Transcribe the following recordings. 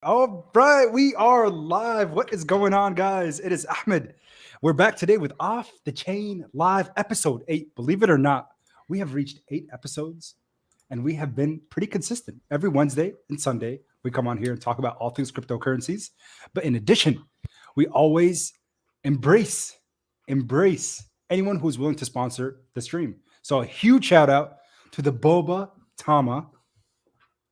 All right, we are live. What is going on, guys? It is Ahmed. We're back today with Off the Chain Live episode 8. Believe it or not, we have reached 8 episodes and we have been pretty consistent. Every Wednesday and Sunday, we come on here and talk about all things cryptocurrencies. But in addition, we always embrace, embrace anyone who's willing to sponsor the stream. So a huge shout out to the Boba Tama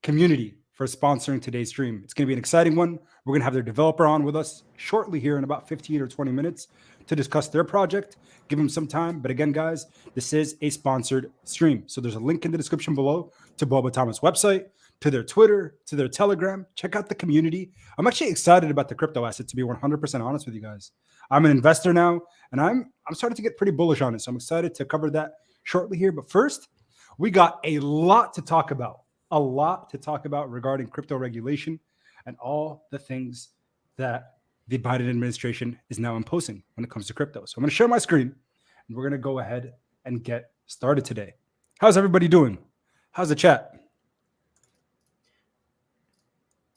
community for sponsoring today's stream. It's going to be an exciting one. We're going to have their developer on with us shortly here in about 15 or 20 minutes to discuss their project. Give them some time. But again, guys, this is a sponsored stream. So there's a link in the description below to Boba Tama's website, to their Twitter, to their Telegram. Check out the community. I'm actually excited about the crypto asset, to be 100% honest with you guys. I'm an investor now, and I'm starting to get pretty bullish on it. So I'm excited to cover that shortly here. But first, we got a lot to talk about. Regarding crypto regulation and all the things that the Biden administration is now imposing when it comes to crypto. So I'm going to share my screen and we're going to go ahead and get started today. How's everybody doing? How's the chat?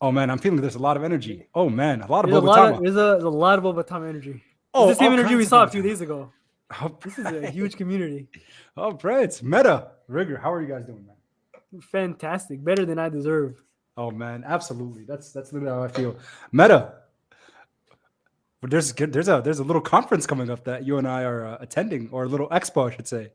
Oh man, I'm feeling there's a lot of energy. Oh man, a lot of Boba Tama. There's a lot of Boba Tama energy. Oh, it's the same energy we saw a few days ago. This is a huge community. Oh, Brett, Meta, Rigger, how are you guys doing, man? Fantastic, better than I deserve. Oh man, absolutely. That's literally how I feel. Meta, there's a little conference coming up that you and I are attending, or a little expo, I should say.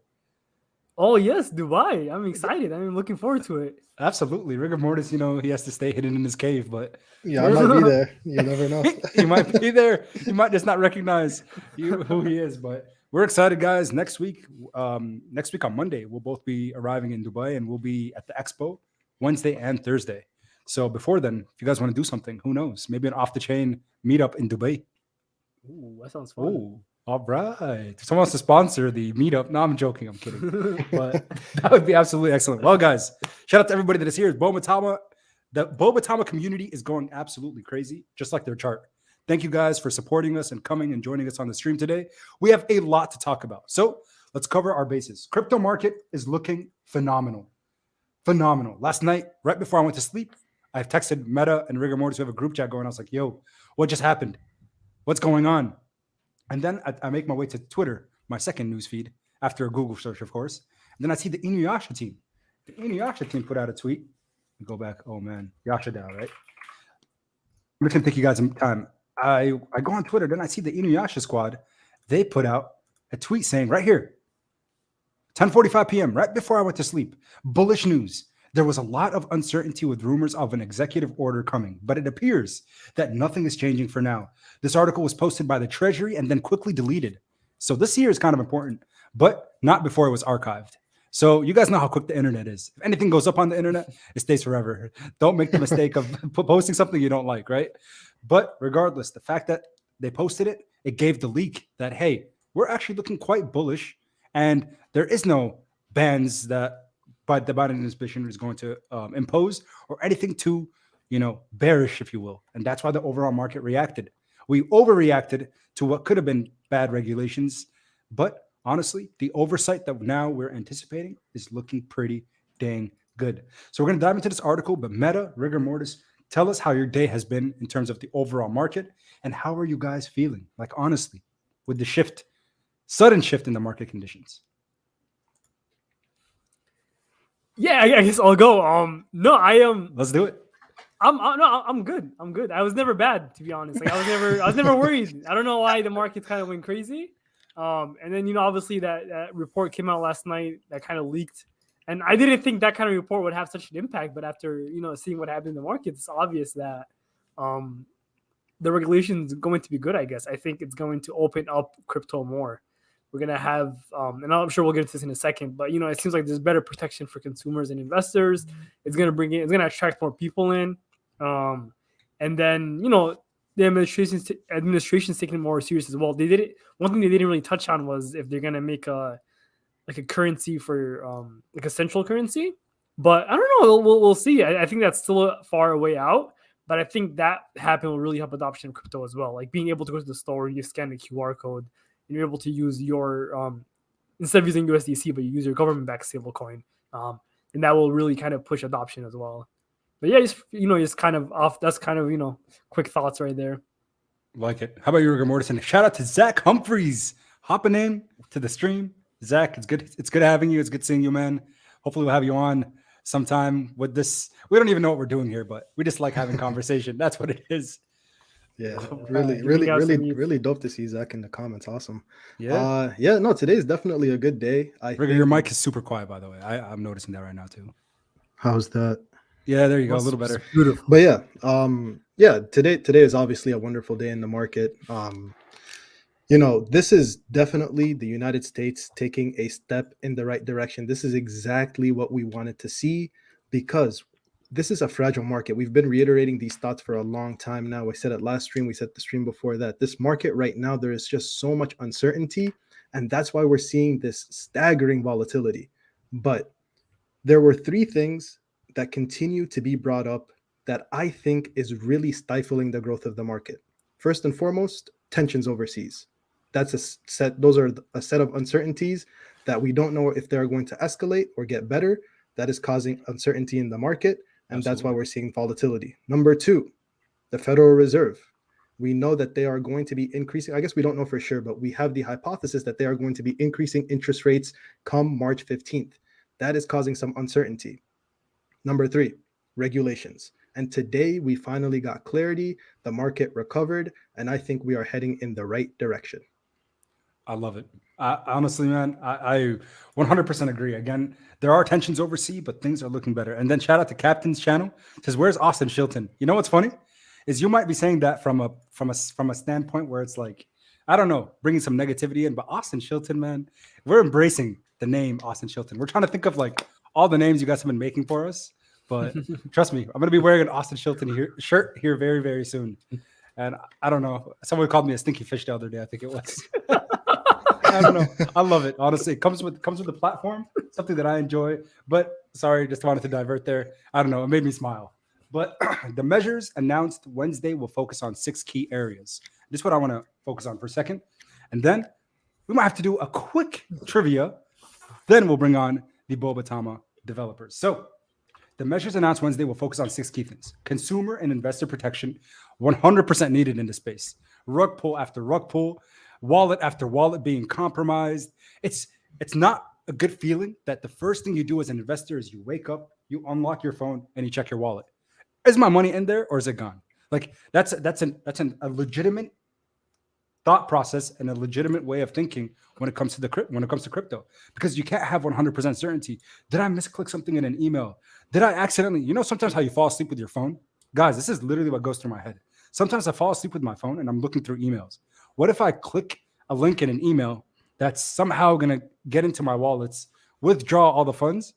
Oh yes, Dubai. I'm excited. I'm looking forward to it. Absolutely, rigor mortis. He has to stay hidden in his cave, but yeah, I might be there. You never know. He might be there. You might just not recognize who he is, but. We're excited, guys. Next week on Monday, we'll both be arriving in Dubai and we'll be at the expo Wednesday and Thursday. So before then, if you guys want to do something, who knows? Maybe an off-the-chain meetup in Dubai. Ooh, that sounds fun. Ooh, all right. If someone wants to sponsor the meetup. No, I'm joking. I'm kidding. But that would be absolutely excellent. Well, guys, shout out to everybody that is here. Boba Tama. The Boba Tama community is going absolutely crazy, just like their chart. Thank you guys for supporting us and coming and joining us on the stream today. We have a lot to talk about. So let's cover our bases. Crypto market is looking phenomenal. Phenomenal. Last night, right before I went to sleep, I've texted Meta and Rigor Mortis. We have a group chat going. I was like, yo, what just happened? What's going on? And then I make my way to Twitter, my second news feed, after a Google search, of course. And then I see the Inuyasha team. The Inuyasha team put out a tweet. Go back. Oh, man. Yasha down, right? I'm just going to take you guys some time. I go on Twitter, then I see the Inuyasha squad. They put out a tweet saying right here, 10:45 p.m., right before I went to sleep, bullish news. There was a lot of uncertainty with rumors of an executive order coming, but it appears that nothing is changing for now. This article was posted by the Treasury and then quickly deleted. So this here is kind of important, but not before it was archived. So you guys know how quick the internet is. If anything goes up on the internet, it stays forever. Don't make the mistake of posting something you don't like, right? But regardless, the fact that they posted it, it gave the leak that, hey, we're actually looking quite bullish and there is no bans that the Biden administration is going to impose or anything too, bearish, if you will. And that's why the overall market reacted. We overreacted to what could have been bad regulations, but honestly, the oversight that now we're anticipating is looking pretty dang good. So we're going to dive into this article, but Meta, Rigor Mortis, tell us how your day has been in terms of the overall market and how are you guys feeling? Like, honestly, with the sudden shift in the market conditions. Yeah, I guess I'll go. No, I am. Let's do it. I'm good. I'm good. I was never bad, to be honest. Like I was never worried. I don't know why the market kind of went crazy. And then obviously that report came out last night that kind of leaked. And I didn't think that kind of report would have such an impact, but after seeing what happened in the market, it's obvious that the regulation is going to be good. I guess I think it's going to open up crypto more. We're gonna have, and I'm sure we'll get into this in a second, but it seems like there's better protection for consumers and investors. It's gonna attract more people in, and then the administration's taking it more serious as well. They did it. One thing they didn't really touch on was if they're gonna make a currency for like a central currency, but I don't know. We'll see. I think that's still far away out, but I think that happen will really help adoption of crypto as well. Like being able to go to the store and you scan the QR code and you're able to use your instead of using USDC, but you use your government-backed stablecoin, and that will really kind of push adoption as well. But yeah, just kind of off. That's kind of quick thoughts right there. Like it. How about you, Rigor Mortison? Shout out to Zach Humphreys hopping in to the stream. Zach, it's good. It's good having you. It's good seeing you, man. Hopefully, we'll have you on sometime with this. We don't even know what we're doing here, but we just like having conversation. That's what it is. Yeah, Give me guys some youth. really dope to see Zach in the comments. Awesome. Yeah. Yeah, no, today is definitely a good day. I Rigor, think. your mic is super quiet, by the way. I'm noticing that right now too. How's that? Yeah, there you go. A little better. Beautiful. But yeah, today is obviously a wonderful day in the market. This is definitely the United States taking a step in the right direction. This is exactly what we wanted to see because this is a fragile market. We've been reiterating these thoughts for a long time now. I said it last stream, we said the stream before that. This market right now, there is just so much uncertainty, and that's why we're seeing this staggering volatility. But there were three things that continue to be brought up that I think is really stifling the growth of the market. First and foremost, tensions overseas. That's a set. Those are a set of uncertainties that we don't know if they're going to escalate or get better. That is causing uncertainty in the market, and that's why we're seeing volatility. Number two, the Federal Reserve. We know that they are going to be increasing. I guess we don't know for sure, but we have the hypothesis that they are going to be increasing interest rates come March 15th. That is causing some uncertainty. Number three, regulations. And today we finally got clarity. The market recovered, and I think we are heading in the right direction. I love it. Honestly, man, I 100% agree. Again, there are tensions overseas, but things are looking better. And then shout out to Captain's channel. Says, "Where's Austin Shilton?" You know what's funny is you might be saying that from a standpoint where it's like, I don't know, bringing some negativity in, but Austin Shilton, man, we're embracing the name Austin Shilton. We're trying to think of like all the names you guys have been making for us. But trust me, I'm going to be wearing an Austin Shilton shirt here very, very soon. And I don't know. Someone called me a stinky fish the other day. I think it was. I don't know. I love it. Honestly, it comes with the platform, something that I enjoy. But sorry, just wanted to divert there. I don't know. It made me smile. But the measures announced Wednesday will focus on 6 key areas. This is what I want to focus on for a second. And then we might have to do a quick trivia. Then we'll bring on the Boba Tama developers. So the measures announced Wednesday will focus on 6 key things. Consumer and investor protection, 100% needed in this space. Rug pull after rug pull, wallet after wallet being compromised. It's not a good feeling that the first thing you do as an investor is you wake up, you unlock your phone, and you check your wallet. Is my money in there or is it gone? Like that's a legitimate thought process and a legitimate way of thinking when it comes to crypto, because you can't have 100% certainty. Did I misclick something in an email? Did I accidentally, sometimes how you fall asleep with your phone? Guys, this is literally what goes through my head. Sometimes I fall asleep with my phone and I'm looking through emails. What if I click a link in an email that's somehow going to get into my wallets, withdraw all the funds?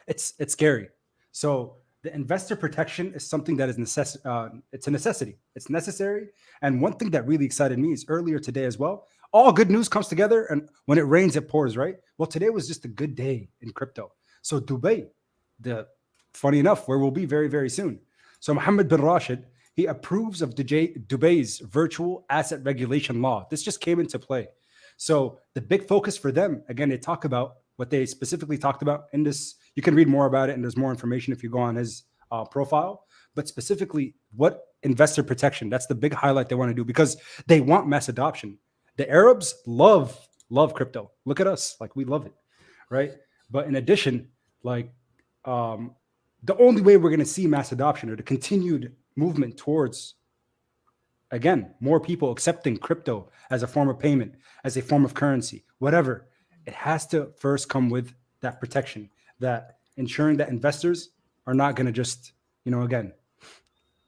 It's scary. So the investor protection is something that is it's a necessity. It's necessary. And one thing that really excited me is earlier today as well, all good news comes together, and when it rains, it pours, right? Well, today was just a good day in crypto. So Dubai, funny enough, where we'll be very, very soon. So Mohammed bin Rashid, he approves of Dubai's virtual asset regulation law. This just came into play. So the big focus for them, again, they talk about what they specifically talked about in this. You can read more about it, and there's more information if you go on his profile. But specifically, what investor protection, that's the big highlight they want to do, because they want mass adoption. The Arabs love crypto. Look at us. Like, we love it, right? But in addition, like the only way we're going to see mass adoption or the continued movement towards, again, more people accepting crypto as a form of payment, as a form of currency, whatever, it has to first come with that protection, that ensuring that investors are not going to just, again,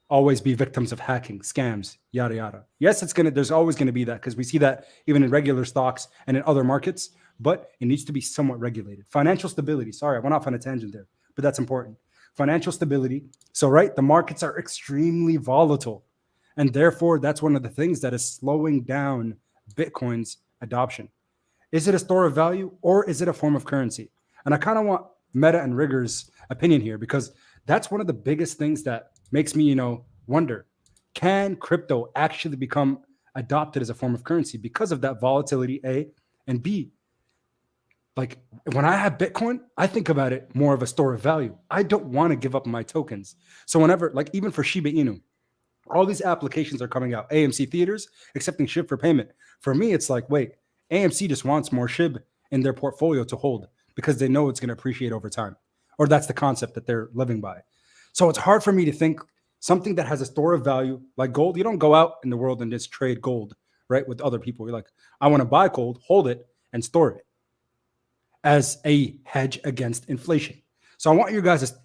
always be victims of hacking, scams, yada, yada. Yes, there's always going to be that, because we see that even in regular stocks and in other markets, but it needs to be somewhat regulated. Financial stability. Sorry, I went off on a tangent there, but that's important. Financial stability. So, right, the markets are extremely volatile, and therefore that's one of the things that is slowing down Bitcoin's adoption. Is it a store of value or is it a form of currency? And I kind of want Meta and Rigor's opinion here, because that's one of the biggest things that makes me, wonder, can crypto actually become adopted as a form of currency because of that volatility, A, and B, like when I have Bitcoin, I think about it more of a store of value. I don't want to give up my tokens. So whenever, like even for Shiba Inu, all these applications are coming out. AMC theaters accepting SHIB for payment. For me, it's like, wait, AMC just wants more SHIB in their portfolio to hold because they know it's going to appreciate over time, or that's the concept that they're living by. So it's hard for me to think something that has a store of value like gold. You don't go out in the world and just trade gold, right, with other people. You're like, I want to buy gold, hold it, and store it as a hedge against inflation. So I want you guys to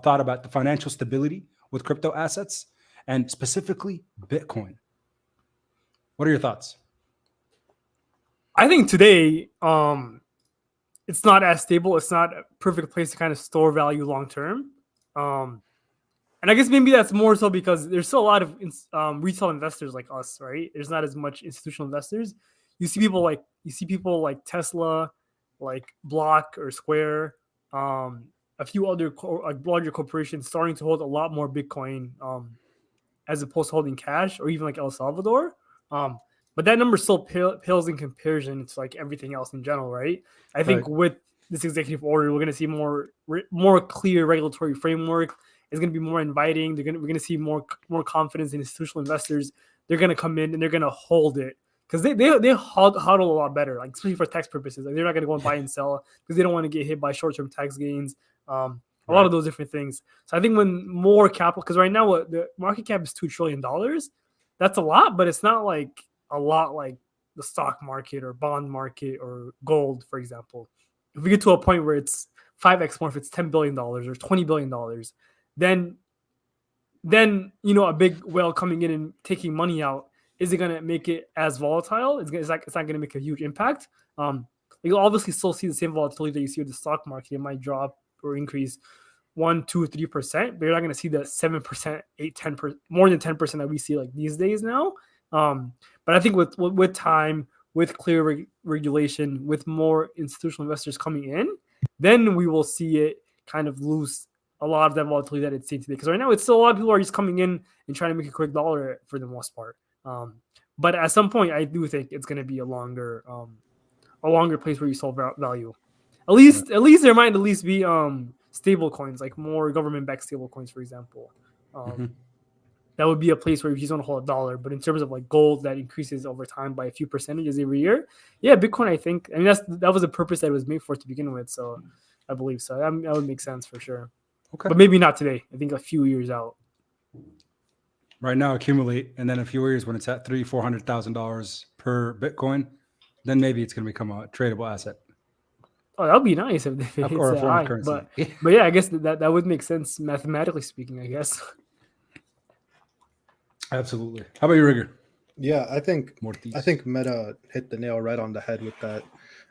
thought about the financial stability with crypto assets and specifically Bitcoin. What are your thoughts? I think today, it's not as stable. It's not a perfect place to kind of store value long term. And I guess maybe that's more so because there's still a lot of retail investors like us, right? There's not as much institutional investors. You see people like Tesla, like Block or Square, a few other larger corporations starting to hold a lot more Bitcoin as opposed to holding cash, or even like El Salvador. But that number still pales in comparison to like everything else in general, right? I think with this executive order, we're going to see more clear regulatory framework. It's going to be more inviting. We're going to see more confidence in institutional investors. They're going to come in and they're going to hold it because they hodl a lot better, like especially for tax purposes. Like they're not going to go and buy and sell because they don't want to get hit by short-term tax gains. A lot of those different things. So I think when more capital, because right now the market cap is $2 trillion. That's a lot, but it's not like a lot like the stock market or bond market or gold, for example. If we get to a point where it's 5x more, if it's $10 billion or $20 billion, then a big whale coming in and taking money out, is it going to make it as volatile? It's not going to make a huge impact. You'll obviously still see the same volatility that you see with the stock market. It might drop or increase 1%, 2%, 3%, but you're not going to see the 7%, 8%, 10%, more than 10% that we see like these days now. But I think with time, with clear regulation, with more institutional investors coming in, then we will see it kind of lose a lot of that volatility that it's seen today. Because right now, it's still a lot of people are just coming in and trying to make a quick dollar for the most part. But at some point, I do think it's going to be a longer place where you solve value. At least there might at least be stable coins, like more government-backed stable coins, for example. That would be a place where you just want to hold $1. But in terms of like gold that increases over time by a few percentages every year, yeah, Bitcoin, I mean, that was the purpose that it was made for to begin with. So I believe so. That would make sense for sure. Okay. But maybe not today. I think a few years out. Right now, accumulate, and then a few years when it's at $300,000-$400,000 per Bitcoin, then maybe it's going to become a tradable asset. Oh, that would be nice if it hits that high. But yeah, I guess that would make sense mathematically speaking, I guess. Absolutely. How about you, Rigger? Yeah, I think Meta hit the nail right on the head with that.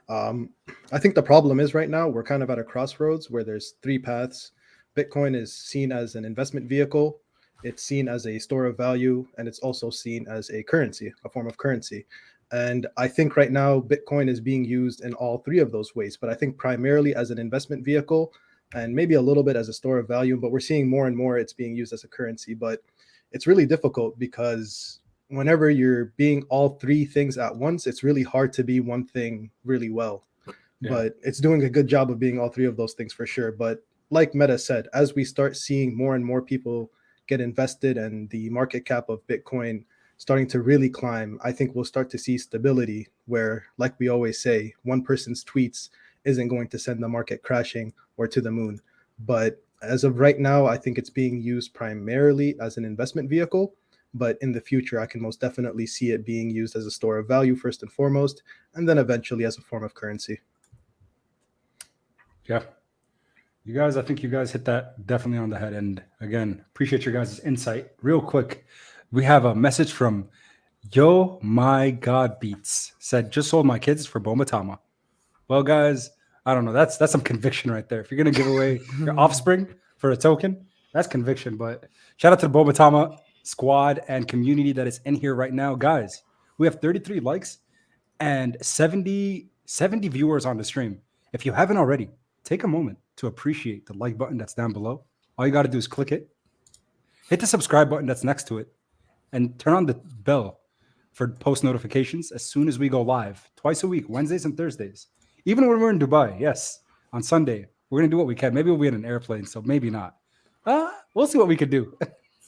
I think the problem is right now we're kind of at a crossroads where there's three paths. Bitcoin is seen as an investment vehicle, it's seen as a store of value, and it's also seen as a currency, a form of currency. And I think right now Bitcoin is being used in all three of those ways, but I think primarily as an investment vehicle and maybe a little bit as a store of value, but we're seeing more and more it's being used as a currency. But it's really difficult because whenever you're being all three things at once, it's really hard to be one thing really well. Yeah. But it's doing a good job of being all three of those things for sure. But like Meta said, as we start seeing more and more people get invested and the market cap of Bitcoin starting to really climb, I think we'll start to see stability where, like we always say, one person's tweets isn't going to send the market crashing or to the moon. But as of right now, I think it's being used primarily as an investment vehicle. But in the future, I can most definitely see it being used as a store of value first and foremost, and then eventually as a form of currency. Yeah. I think you guys hit that definitely on the head. And again, appreciate your guys' insight. Real quick, we have a message from Yo My God Beats. Said, just sold my kids for Boba Tama. Well, guys, I don't know. That's some conviction right there. If you're going to give away your offspring for a token, that's conviction. But shout out to the Boba Tama squad and community that is in here right now. Guys, we have 33 likes and 70 viewers on the stream. If you haven't already, take a moment to appreciate the like button that's down below. All you got to do is click it. Hit the subscribe button that's next to it and turn on the bell for post notifications as soon as we go live twice a week, Wednesdays and Thursdays. Even when we're in Dubai, yes, on Sunday, we're gonna do what we can. Maybe we'll be in an airplane, so maybe not. We'll see what we can do.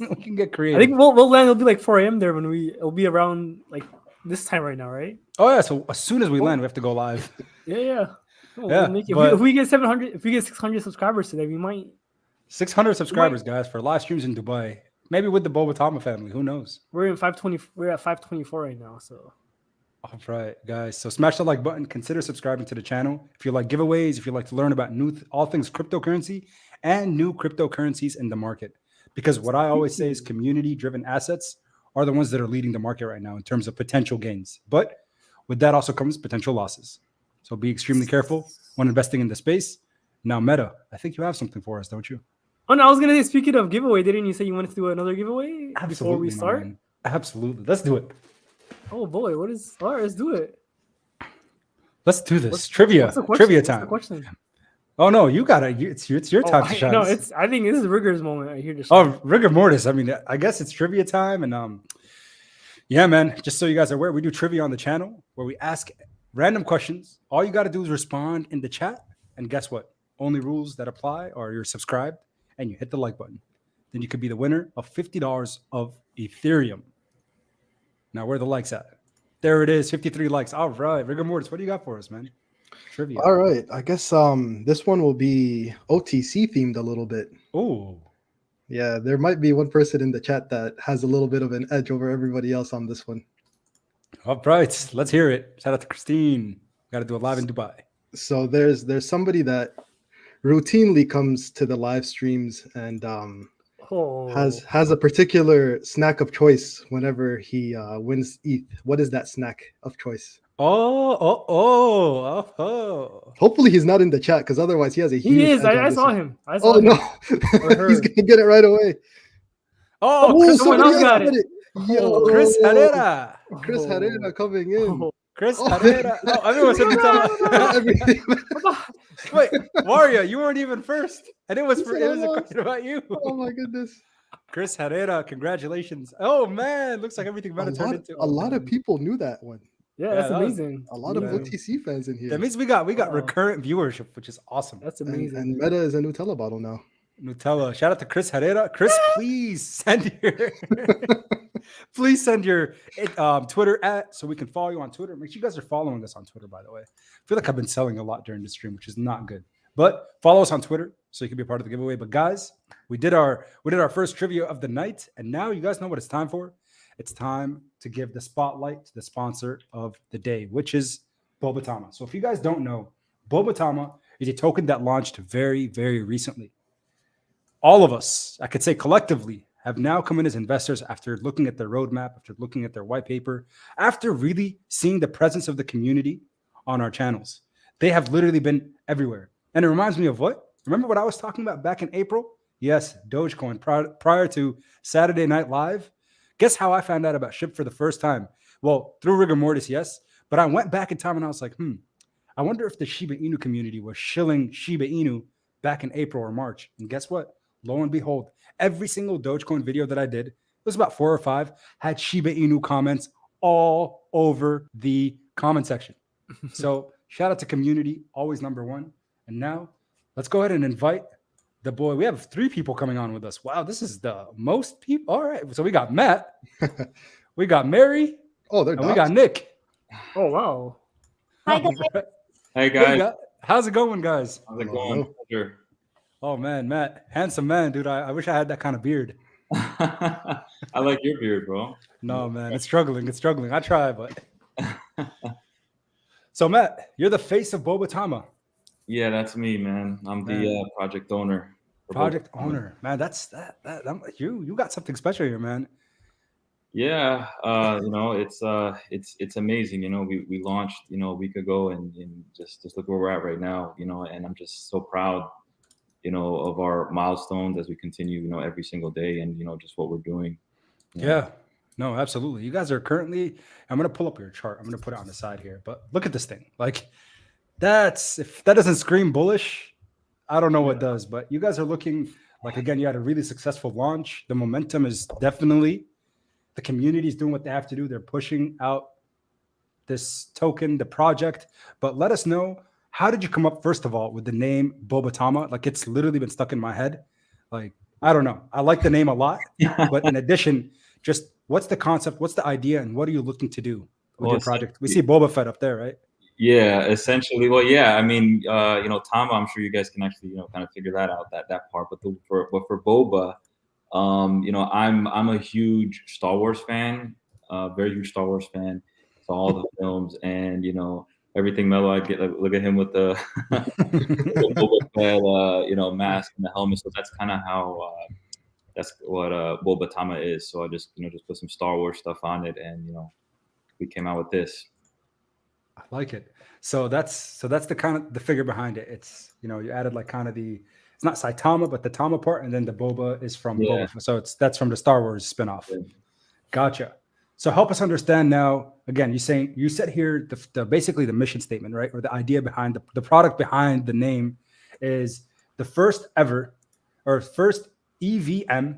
We can get I creative. think we'll land. It'll be like 4 a.m. there when it'll be around like this time right now, right? Oh yeah, so as soon as we land, we have to go live. Yeah. We'll Yeah, make it. but- If we get 700, if we get 600 subscribers today, we might. 600 subscribers, guys, for live streams in Dubai. Maybe with the Bobatama family. Who knows? We're in 520. We're at 524 right now. So All right, guys. So smash the like button. Consider subscribing to the channel. If you like giveaways, if you like to learn about all things cryptocurrency and new cryptocurrencies in the market. Because what I always say is community-driven assets are the ones that are leading the market right now in terms of potential gains. But with that also comes potential losses. So be extremely careful when investing in the space. Now, Meta, I think you have something for us, don't you? Oh no, I was gonna say. Speaking of giveaway, didn't you say you wanted to do another giveaway before we my start? man. Absolutely. Let's do it. Oh boy, what is? All right, let's do it. Let's do this. Trivia. What's the question? Trivia What's the time. question? Oh no, you got it. It's your time to shine. No, it's. I think this is Rigger's moment right here. To Oh, rigor mortis. I mean, I guess it's trivia time, and yeah, man. Just so you guys are aware, we do trivia on the channel where we ask random questions. All you got to do is respond in the chat, and guess what? Only rules that apply are you're subscribed and you hit the like button. Then you could be the winner of $50 of Ethereum. Now, where are the likes at? There it is, 53 likes. All right, rigor mortis. What do you got for us, man? Trivia. All right. I guess this one will be OTC themed a little bit. Oh, Yeah, there might be one person in the chat that has a little bit of an edge over everybody else on this one. all right. Let's hear it. Shout out to Christine. Got to do it live in Dubai. So there's somebody that routinely comes to the live streams and has a particular snack of choice whenever he wins ETH. What is that snack of choice? Oh. Hopefully he's not in the chat because otherwise he has a huge. He is. edge on I this saw one. him. I saw Oh him. no, Or he's her. gonna get it right away. Oh, Chris, someone else got it. Yo, Chris Herrera. Chris Oh. Herrera coming in. Oh. Chris Oh. Herrera. Oh, everyone said Nutella. Everything. Wait, Waria, you weren't even first. And it was You said it was a I question about you. Oh my goodness. Chris Herrera, congratulations. Oh man, looks like everything about to turn into A lot of people knew that one. Yeah, that's that was- amazing. A lot of Yeah. OTC fans in here. That means we got Wow. recurrent viewership, which is awesome. That's and, amazing. and Meta is a Nutella bottle now. Nutella. Shout out to Chris Herrera. Chris, please send your Twitter so we can follow you on Twitter. Make sure you guys are following us on Twitter, by the way. I feel like I've been selling a lot during the stream, which is not good. But follow us on Twitter so you can be a part of the giveaway. But guys, we did our first trivia of the night, and now you guys know what it's time for. It's time to give the spotlight to the sponsor of the day, which is Bobatama. So if you guys don't know, Bobatama is a token that launched very, very recently. All of us, I could say collectively, have now come in as investors after looking at their roadmap, after looking at their white paper, after really seeing the presence of the community on our channels. They have literally been everywhere. And it reminds me of what? Remember what I was talking about back in April? Yes, Dogecoin prior to Saturday Night Live. Guess how I found out about SHIB for the first time? Well, through rigor mortis, yes. But I went back in time and I was like, I wonder if the Shiba Inu community was shilling Shiba Inu back in April or March. And guess what? Lo and behold, every single Dogecoin video that I did, it was about 4 or 5, had Shiba Inu comments all over the comment section. So shout out to community, always number one. And now let's go ahead and invite the boy. We have 3 people coming on with us. Wow, this is the most people. All right. So we got Matt, we got Mary, Oh, they're and we got Nick. Oh wow. Hi, guys. Hey guys, How's it going, guys? how's it Hello. going? Pleasure. Oh man, Matt, handsome man, dude. I wish I had that kind of beard. I like your beard, bro. No, man, it's struggling. It's struggling. I try, but so Matt, you're the face of Boba Tama, Yeah, that's me, man. I'm the project owner. for project Boba Tama. owner. Man, that's you got something special here, man. Yeah, it's amazing. We launched a week ago, and just look where we're at right now. And I'm just so proud, of our milestones as we continue, every single day, and just what we're doing. Yeah. No, absolutely. You guys are currently. I'm gonna pull up your chart. I'm gonna put it on the side here, but look at this thing. Like, if that doesn't scream bullish, I don't know what does. But you guys are looking like, again, you had a really successful launch. The momentum is definitely. The community is doing what they have to do. They're pushing out this token, the project. But let us know, how did you come up, first of all, with the name Boba Tama? Like, it's literally been stuck in my head. Like, I don't know. I like the name a lot, but in addition, just what's the concept? What's the idea? And what are you looking to do with Well, your project? We see Boba Fett up there, right? yeah, essentially. Well, yeah. I mean, Tama. I'm sure you guys can actually, kind of figure that out, that part. But for Boba, I'm a huge Star Wars fan, very huge Star Wars fan. Saw all the films, and everything mellow. I get look at him with the Boba Fett, mask and the helmet. So that's kind of how that's what Boba Tama is. So I just put some Star Wars stuff on it, and we came out with this. I like it. So that's the kind of the figure behind it. It's you added like kind of it's not Saitama, but the Tama part, and then the Boba is from Yeah. Boba. So that's from the Star Wars spinoff. Yeah. Gotcha. So help us understand now. Again, you said here the basically the mission statement, right, or the idea behind the product behind the name is the first ever or first EVM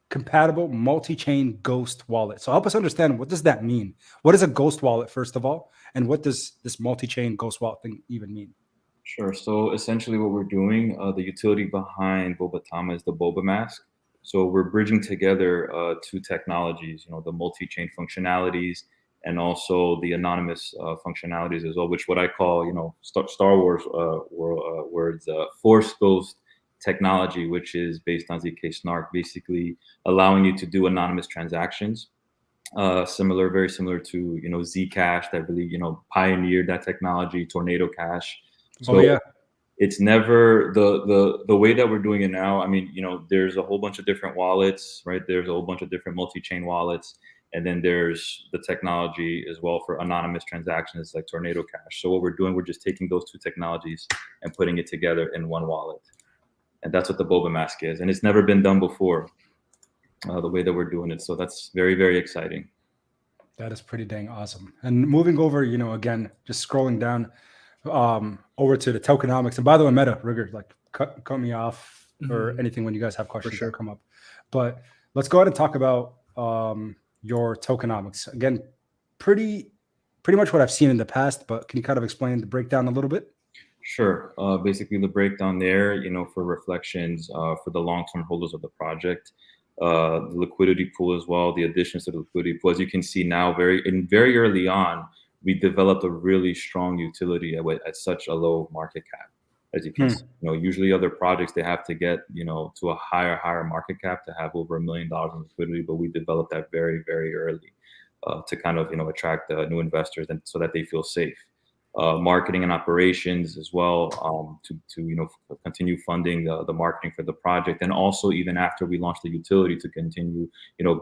compatible multi-chain ghost wallet. So help us understand, what does that mean? What is a ghost wallet, first of all, and what does this multi-chain ghost wallet thing even mean? Sure. So essentially, what we're doing, the utility behind Bobatama is the Boba Mask. So we're bridging together two technologies, the multi-chain functionalities and also the anonymous functionalities as well, which what I call, Star Wars words, Force Ghost technology, which is based on ZK Snark, basically allowing you to do anonymous transactions. Very similar to Zcash that really pioneered that technology, Tornado Cash. So Oh yeah. it's never the way that we're doing it now. I mean, there's a whole bunch of different wallets, right? There's a whole bunch of different multi-chain wallets, and then there's the technology as well for anonymous transactions like Tornado Cash. So what we're doing, we're just taking those two technologies and putting it together in one wallet, and that's what the Boba Mask is. And it's never been done before, the way that we're doing it. So that's very, very exciting. That is pretty dang awesome. And moving over, again, just scrolling down over to the tokenomics. And by the way, Meta, Rigger, like cut me off or anything when you guys have questions that come up. But let's go ahead and talk about your tokenomics. Again, pretty much what I've seen in the past, but can you kind of explain the breakdown a little bit? Sure. Basically, the breakdown there, for reflections for the long-term holders of the project, the liquidity pool as well, the additions to the liquidity pool. As you can see now, very early on, we developed a really strong utility at such a low market cap. As you can see, usually other projects, they have to get, to a higher market cap to have over $1 million in liquidity, but we developed that very, very early to kind of, attract new investors and so that they feel safe. Marketing and operations as well, to continue funding the marketing for the project, and also even after we launched the utility to continue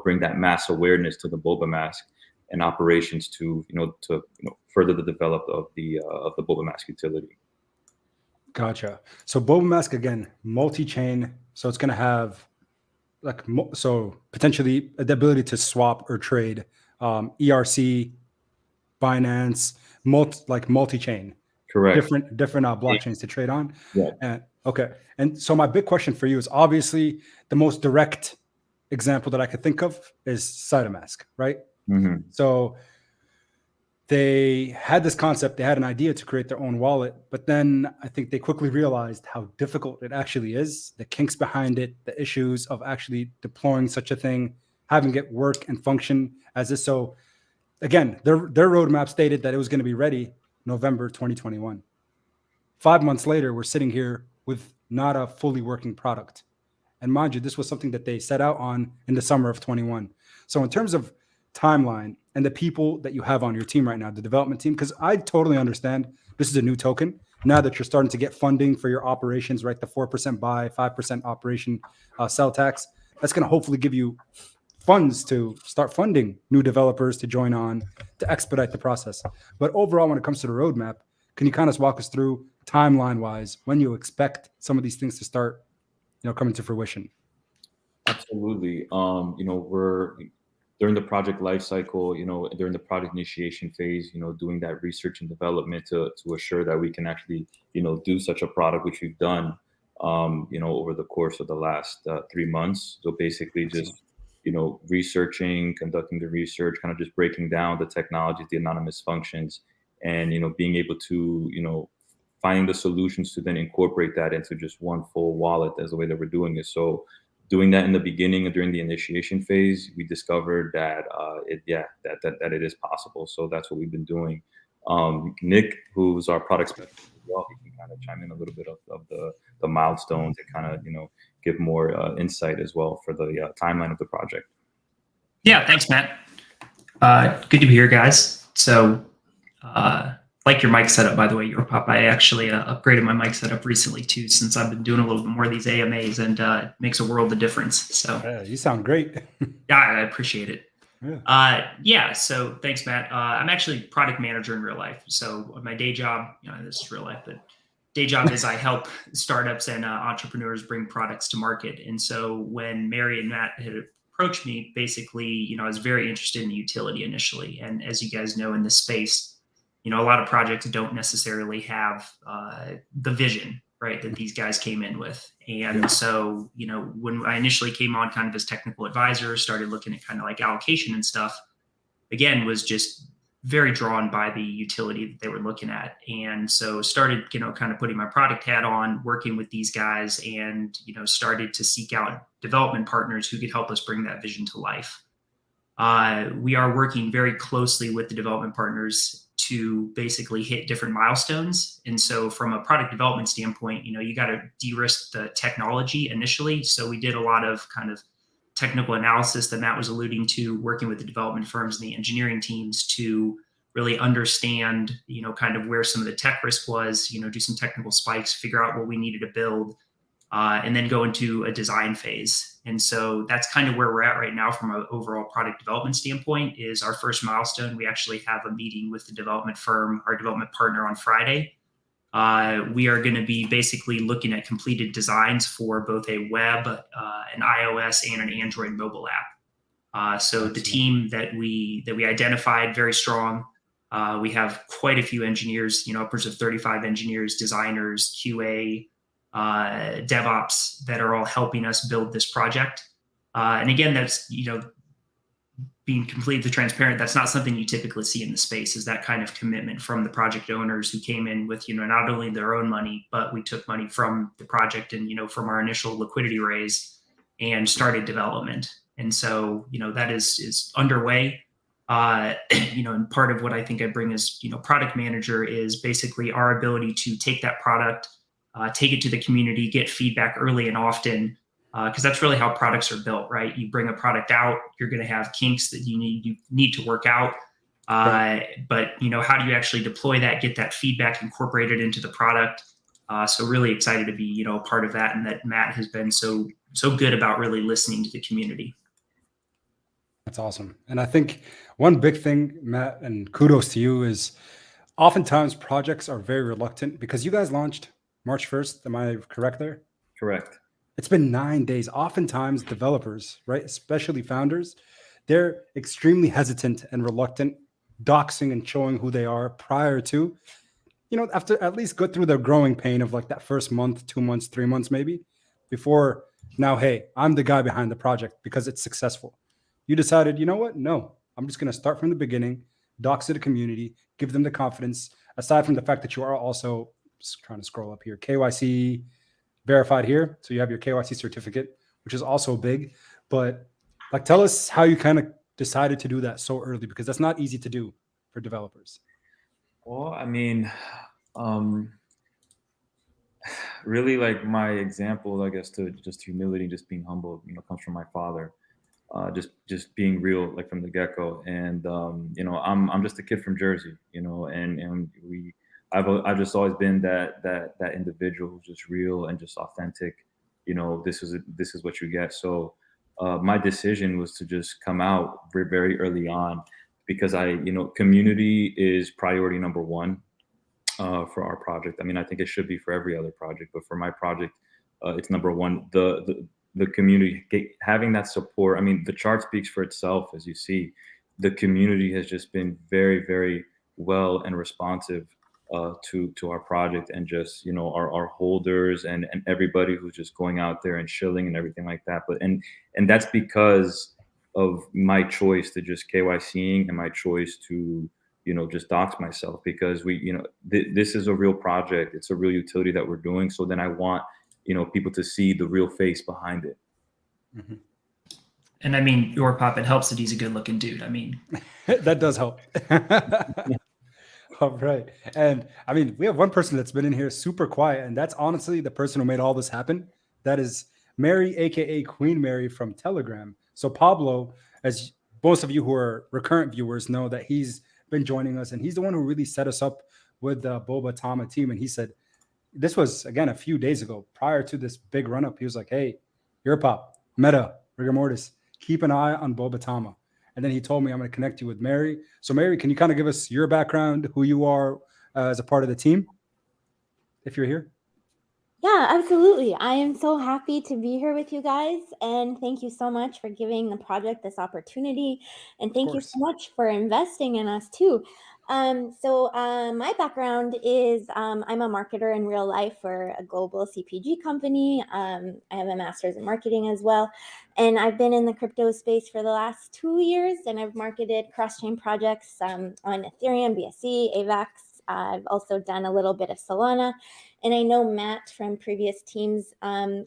bring that mass awareness to the Boba Mask, and operations to further the development of the Boba Mask utility. Gotcha. So Boba Mask, again, multi-chain, so it's going to have so potentially the ability to swap or trade ERC, Binance, multi-chain. Correct. Different blockchains to trade on. Yeah. And okay. And so my big question for you is, obviously the most direct example that I could think of is CytoMask, right? Mm-hmm. So they had this concept, they had an idea to create their own wallet, but then I think they quickly realized how difficult it actually is, the kinks behind it, the issues of actually deploying such a thing, having it work and function as this. So again, their roadmap stated that it was going to be ready November 2021. 5 months later, we're sitting here with not a fully working product. And mind you, this was something that they set out on in the summer of 21. So in terms of timeline and the people that you have on your team right now, the development team, because I totally understand this is a new token. Now that you're starting to get funding for your operations, right? The 4% buy, 5% operation sell tax, that's going to hopefully give you funds to start funding new developers to join on to expedite the process. But overall, when it comes to the roadmap, can you kind of walk us through timeline wise when you expect some of these things to start, coming to fruition? Absolutely. We're during the project life cycle, during the project initiation phase, doing that research and development to assure that we can actually, do such a product, which we've done, over the course of the last 3 months. So basically just, researching, conducting the research, kind of just breaking down the technologies, the anonymous functions, and, being able to, finding the solutions to then incorporate that into just one full wallet as the way that we're doing it. So doing that in the beginning and during the initiation phase, we discovered that that it is possible. So that's what we've been doing. Nick, who's our product specialist as well, he can kind of chime in a little bit of the milestones and kind of, give more insight as well for the timeline of the project. Yeah, thanks, Matt. Good to be here, guys. So, like your mic setup, by the way, your pop. I actually upgraded my mic setup recently too, since I've been doing a little bit more of these AMAs, and it makes a world of difference. So, You sound great. yeah, I appreciate it. Yeah. So thanks, Matt. I'm actually product manager in real life. So my day job, this is real life, but day job is I help startups and entrepreneurs bring products to market. And so when Mary and Matt had approached me, basically, I was very interested in the utility initially. And as you guys know, in this space, a lot of projects don't necessarily have the vision, right, that these guys came in with. And so, when I initially came on kind of as technical advisor, started looking at kind of like allocation and stuff, again, was just very drawn by the utility that they were looking at. And so started, kind of putting my product hat on, working with these guys, and, started to seek out development partners who could help us bring that vision to life. We are working very closely with the development partners to basically hit different milestones. And so from a product development standpoint, you got to de-risk the technology initially. So we did a lot of kind of technical analysis that Matt was alluding to, working with the development firms and the engineering teams to really understand, kind of where some of the tech risk was, do some technical spikes, figure out what we needed to build, and then go into a design phase. And so that's kind of where we're at right now from an overall product development standpoint. Is our first milestone. We actually have a meeting with the development firm, our development partner, on Friday. We are going to be basically looking at completed designs for both a web, an iOS, and an Android mobile app. So the team that we identified, very strong. We have quite a few engineers, upwards of 35 engineers, designers, QA, DevOps, that are all helping us build this project. And again, that's, being completely transparent, that's not something you typically see in the space, is that kind of commitment from the project owners who came in with, not only their own money, but we took money from the project and, from our initial liquidity raise and started development. And so, that is underway. And part of what I think I bring as, product manager is basically our ability to take that product, take it to the community, get feedback early and often, because that's really how products are built, right? You bring a product out, you're going to have kinks that you need to work out. But how do you actually deploy that, get that feedback incorporated into the product? So really excited to be, a part of that, and that Matt has been so good about really listening to the community. That's awesome. And I think one big thing, Matt, and kudos to you, is oftentimes projects are very reluctant because you guys launched March 1st. Am I correct there? Correct. It's been 9 days. Oftentimes developers, right, especially founders, they're extremely hesitant and reluctant doxing and showing who they are prior to, after at least go through the growing pain of like that first month, 2 months, 3 months, maybe, before now, hey, I'm the guy behind the project because it's successful. You decided, you know what? No, I'm just going to start from the beginning, dox to the community, give them the confidence, aside from the fact that you are also, just trying to scroll up here, KYC verified here. So you have your KYC certificate, which is also big. But like, tell us how you kind of decided to do that so early, because that's not easy to do for developers. Well, I mean, really, like, my example, I guess, to just humility, just being humble, comes from my father. Just being real, like, from the get-go. And I'm just a kid from Jersey, and I've just always been that individual who's just real and just authentic. This is what you get. So my decision was to just come out very, very early on, because community is priority number one for our project. I mean, I think it should be for every other project, but for my project, it's number one. The community, having that support. I mean, the chart speaks for itself. As you see, the community has just been very, very well and responsive to our project, and just our holders and everybody who's just going out there and shilling and everything like that. But and that's because of my choice to just KYCing and my choice to just dox myself, because this is a real project. It's a real utility that we're doing. So then I want, people to see the real face behind it. Mhm. And I mean, your pop, it helps that he's a good looking dude. I mean, That does help. All right. And I mean, we have one person that's been in here super quiet, and that's honestly the person who made all this happen. That is Mary, aka Queen Mary from Telegram. So Pablo, as most of you who are recurrent viewers know, that he's been joining us, and he's the one who really set us up with the Boba Tama team. And he said, this was again a few days ago, prior to this big run up. He was like, "Hey, your pop, Meta, Rigor Mortis, keep an eye on Boba Tama." And then he told me, "I'm going to connect you with Mary." So, Mary, can you kind of give us your background, who you are as a part of the team, if you're here? Yeah, absolutely. I am so happy to be here with you guys. And thank you so much for giving the project this opportunity. And thank you so much for investing in us too. My background is I'm a marketer in real life for a global CPG company. I have a master's in marketing as well. And I've been in the crypto space for the last 2 years, and I've marketed cross-chain projects on Ethereum, BSC, AVAX. I've also done a little bit of Solana. And I know Matt from previous teams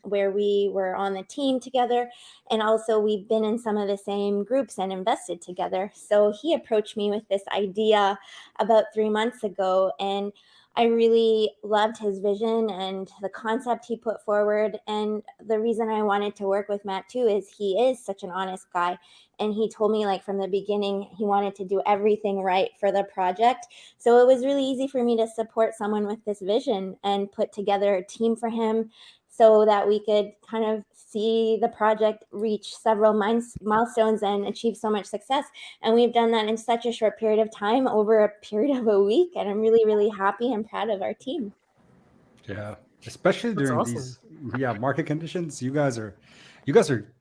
where we were on the team together. And also we've been in some of the same groups and invested together. So he approached me with this idea about 3 months ago. And I really loved his vision and the concept he put forward. And the reason I wanted to work with Matt too is he is such an honest guy. And he told me like from the beginning, he wanted to do everything right for the project. So it was really easy for me to support someone with this vision and put together a team for him so that we could kind of see the project reach several milestones and achieve so much success. And we've done that in such a short period of time, over a period of a week. And I'm really, really happy and proud of our team. Yeah, especially That's during awesome. these market conditions. You guys are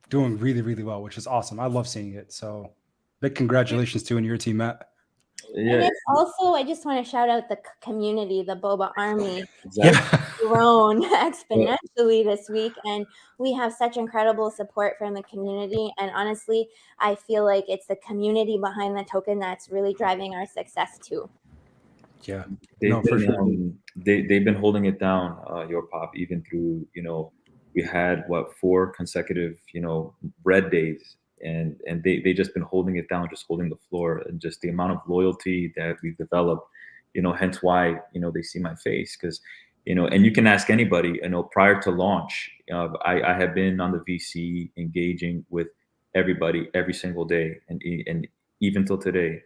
doing really, really well, which is awesome. I love seeing it. So big congratulations to you and your team, Matt. And Yeah, it's also, I just want to shout out the community, the Boba Army. exactly. Grown exponentially this week, and we have such incredible support from the community. And honestly, I feel like it's the community behind the token that's really driving our success too. Yeah, They've no, for been sure. they've been holding it down, your pop, even through, we had 4 consecutive, red days, and they just been holding it down, just holding the floor, and just the amount of loyalty that we've developed, hence why, they see my face, because, and you can ask anybody, prior to launch, I have been on the VC engaging with everybody every single day, and even till today,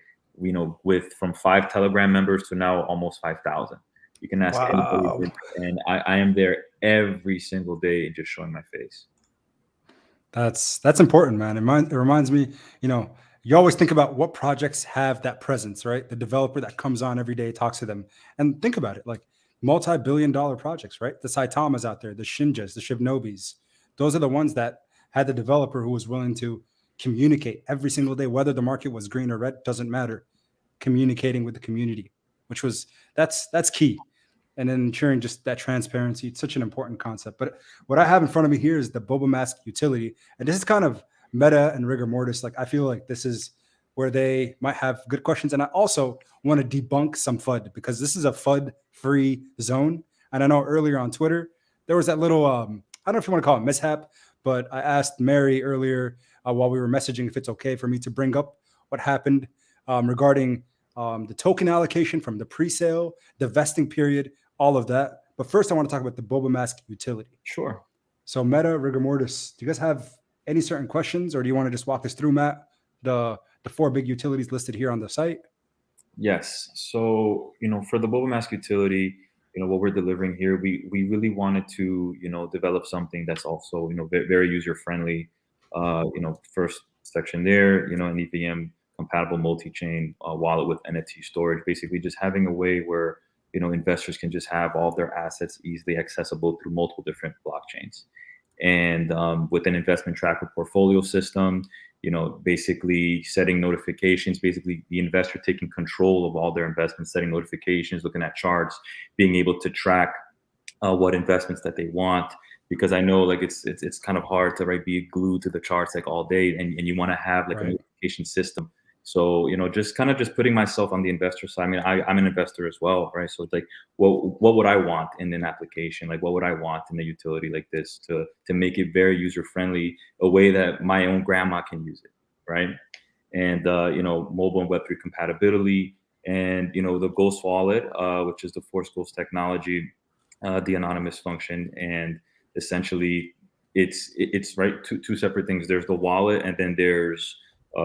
with from 5 Telegram members to now almost 5,000. You can ask Wow. anybody, and I am there every single day and just showing my face. That's important, man. It reminds me, you always think about what projects have that presence, right? The developer that comes on every day, talks to them, and think about it, like multi-billion-dollar projects, right? The Saitamas out there, the Shinjas, the Shibnobis. Those are the ones that had the developer who was willing to communicate every single day, whether the market was green or red, doesn't matter. Communicating with the community, which was that's key. And then ensuring just that transparency. It's such an important concept. But what I have in front of me here is the Boba Mask utility. And this is kind of meta and rigor mortis. Like I feel like this is where they might have good questions. And I also want to debunk some FUD, because this is a FUD-free zone. And I know earlier on Twitter, there was that little, I don't know if you want to call it mishap, but I asked Mary earlier while we were messaging if it's okay for me to bring up what happened regarding the token allocation from the pre-sale, the vesting period, all of that. But first, I want to talk about the Boba Mask utility. Sure. So Meta, rigor mortis, do you guys have any certain questions, or do you want to just walk us through, Matt, the 4 big utilities listed here on the site? Yes. So, for the Boba Mask utility, what we're delivering here, we really wanted to, develop something that's also, very user-friendly. First section there, an EVM compatible multi-chain wallet with NFT storage, basically just having a way where, investors can just have all of their assets easily accessible through multiple different blockchains. And with an investment tracker portfolio system, basically setting notifications, basically the investor taking control of all their investments, setting notifications, looking at charts, being able to track what investments that they want. Because I know like it's kind of hard to be glued to the charts like all day, and you want to have like a notification system So, you know, just kind of just putting myself on the investor side. I mean, I'm an investor as well, right? So it's like, what would I want in an application? Like, what would I want in a utility like this to make it very user friendly, a way that my own grandma can use it, right? And you know, mobile and Web3 compatibility, and you know, the Ghost Wallet, which is the Force Ghost technology, the anonymous function, and essentially, it's right two separate things. There's the wallet, and then there's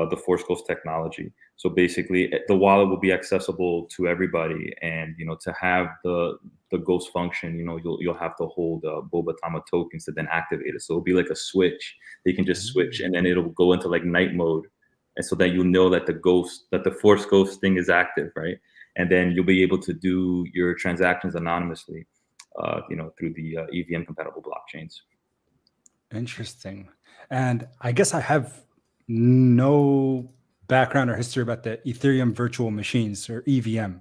the Force Ghost technology. So basically, the wallet will be accessible to everybody, and you know, to have the Ghost function, you know, you'll have to hold Boba Tama tokens to then activate it. So it'll be like a switch. They can just switch, and then it'll go into like night mode, and so that you know that the Force Ghost thing is active, right? And then you'll be able to do your transactions anonymously, you know, through the EVM compatible blockchains. Interesting. And I guess I have no background or history about the Ethereum virtual machines, or EVM.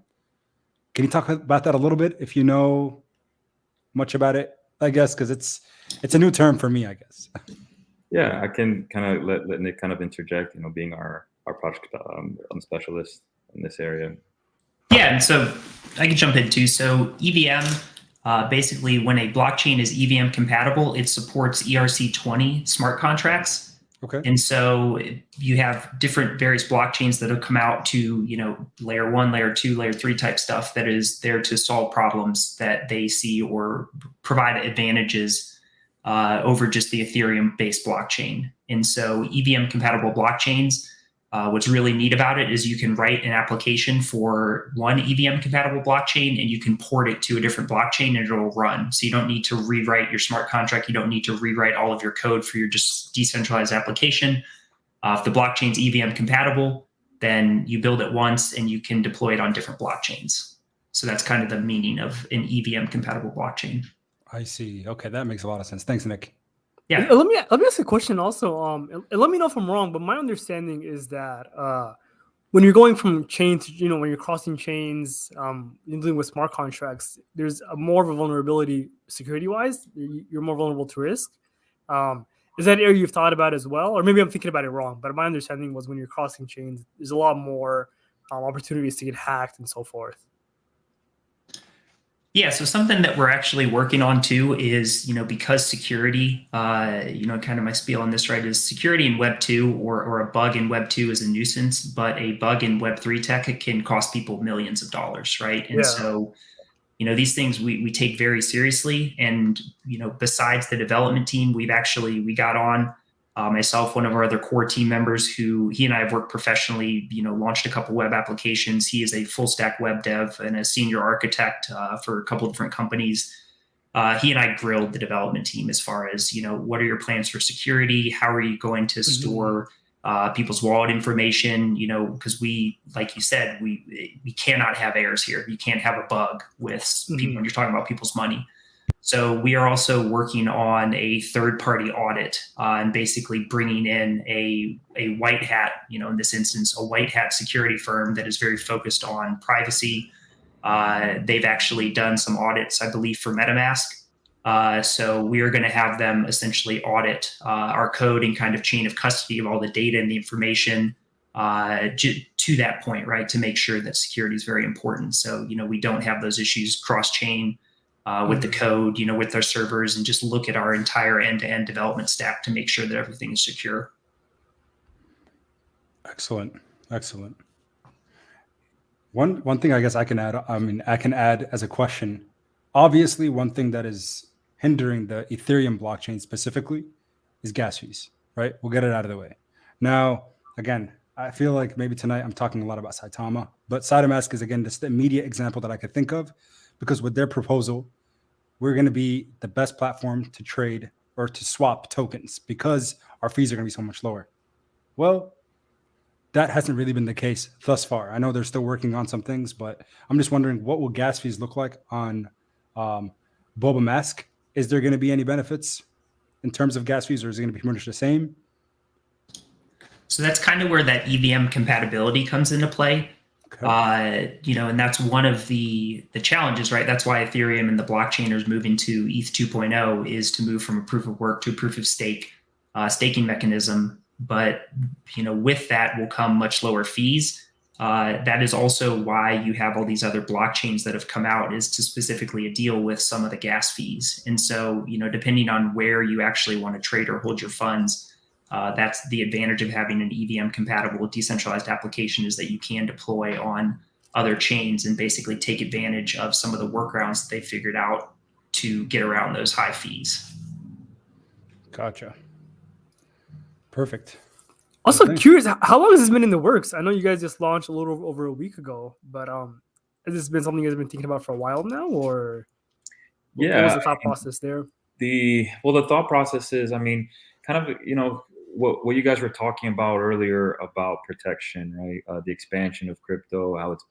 Can you talk about that a little bit, if you know much about it? I guess because it's a new term for me, I guess. Yeah, I can kind of let Nick kind of interject, you know, being our project specialist in this area. Yeah, and so I can jump in too. So EVM, basically, when a blockchain is EVM compatible, it supports ERC20 smart contracts. Okay. And so you have different various blockchains that have come out to, you know, layer 1, layer 2, layer 3 type stuff that is there to solve problems that they see or provide advantages over just the Ethereum based blockchain. And so EVM compatible blockchains, what's really neat about it is you can write an application for one EVM compatible blockchain and you can port it to a different blockchain and it'll run. So you don't need to rewrite your smart contract. You don't need to rewrite all of your code for your just decentralized application. If the blockchain's EVM compatible, then you build it once and you can deploy it on different blockchains. So that's kind of the meaning of an EVM compatible blockchain. I see. Okay, that makes a lot of sense. Thanks, Nick. Yeah. Let me ask a question also. And let me know if I'm wrong, but my understanding is that when you're going from chain to, you know, when you're crossing chains, you're dealing with smart contracts, there's more of a vulnerability security wise. You're more vulnerable to risk. Is that an area you've thought about as well? Or maybe I'm thinking about it wrong, but my understanding was when you're crossing chains, there's a lot more opportunities to get hacked and so forth. Yeah, so something that we're actually working on too is, you know, because security, you know, kind of my spiel on this, right, is security in Web 2 or a bug in Web 2 is a nuisance, but a bug in Web 3 tech, it can cost people millions of dollars, right? And so, you know, these things we take very seriously. And, you know, besides the development team, we got on myself, one of our other core team members who he and I have worked professionally, you know, launched a couple web applications. He is a full stack web dev and a senior architect for a couple of different companies. He and I grilled the development team as far as, you know, what are your plans for security? How are you going to store people's wallet information? You know, because we, like you said, we cannot have errors here. You can't have a bug with people when you're talking about people's money. So we are also working on a third-party audit and basically bringing in a white hat, you know, in this instance, a white hat security firm that is very focused on privacy. They've actually done some audits, I believe, for MetaMask. So we are going to have them essentially audit our code and kind of chain of custody of all the data and the information to that point, right, to make sure that security is very important. So, you know, we don't have those issues cross-chain with the code, you know, with our servers, and just look at our entire end-to-end development stack to make sure that everything is secure. Excellent. Excellent. One thing I guess I can add as a question. Obviously, one thing that is hindering the Ethereum blockchain specifically is gas fees, right? We'll get it out of the way. Now, again, I feel like maybe tonight I'm talking a lot about Saitama, but Saitamask is, again, just the immediate example that I could think of, because with their proposal, we're going to be the best platform to trade or to swap tokens because our fees are going to be so much lower. Well, that hasn't really been the case thus far. I know they're still working on some things, but I'm just wondering, what will gas fees look like on Boba Mask? Is there going to be any benefits in terms of gas fees, or is it going to be pretty much the same? So that's kind of where that EVM compatibility comes into play. Okay. You know, and that's one of the challenges, right? That's why Ethereum and the blockchainers moving to ETH 2.0 is to move from a proof of work to a proof of stake staking mechanism, but with that will come much lower fees. That is also why you have all these other blockchains that have come out, is to specifically deal with some of the gas fees. And so, depending on where you actually want to trade or hold your funds, that's the advantage of having an EVM compatible decentralized application, is that you can deploy on other chains and basically take advantage of some of the workarounds that they figured out to get around those high fees. Gotcha. Perfect. Also Okay. curious, how long has this been in the works? I know you guys just launched a little over a week ago, but has this been something you guys have been thinking about for a while now, or what was the thought process there? The thought process is, kind of, what you guys were talking about earlier about protection, right? The expansion of crypto, how it's,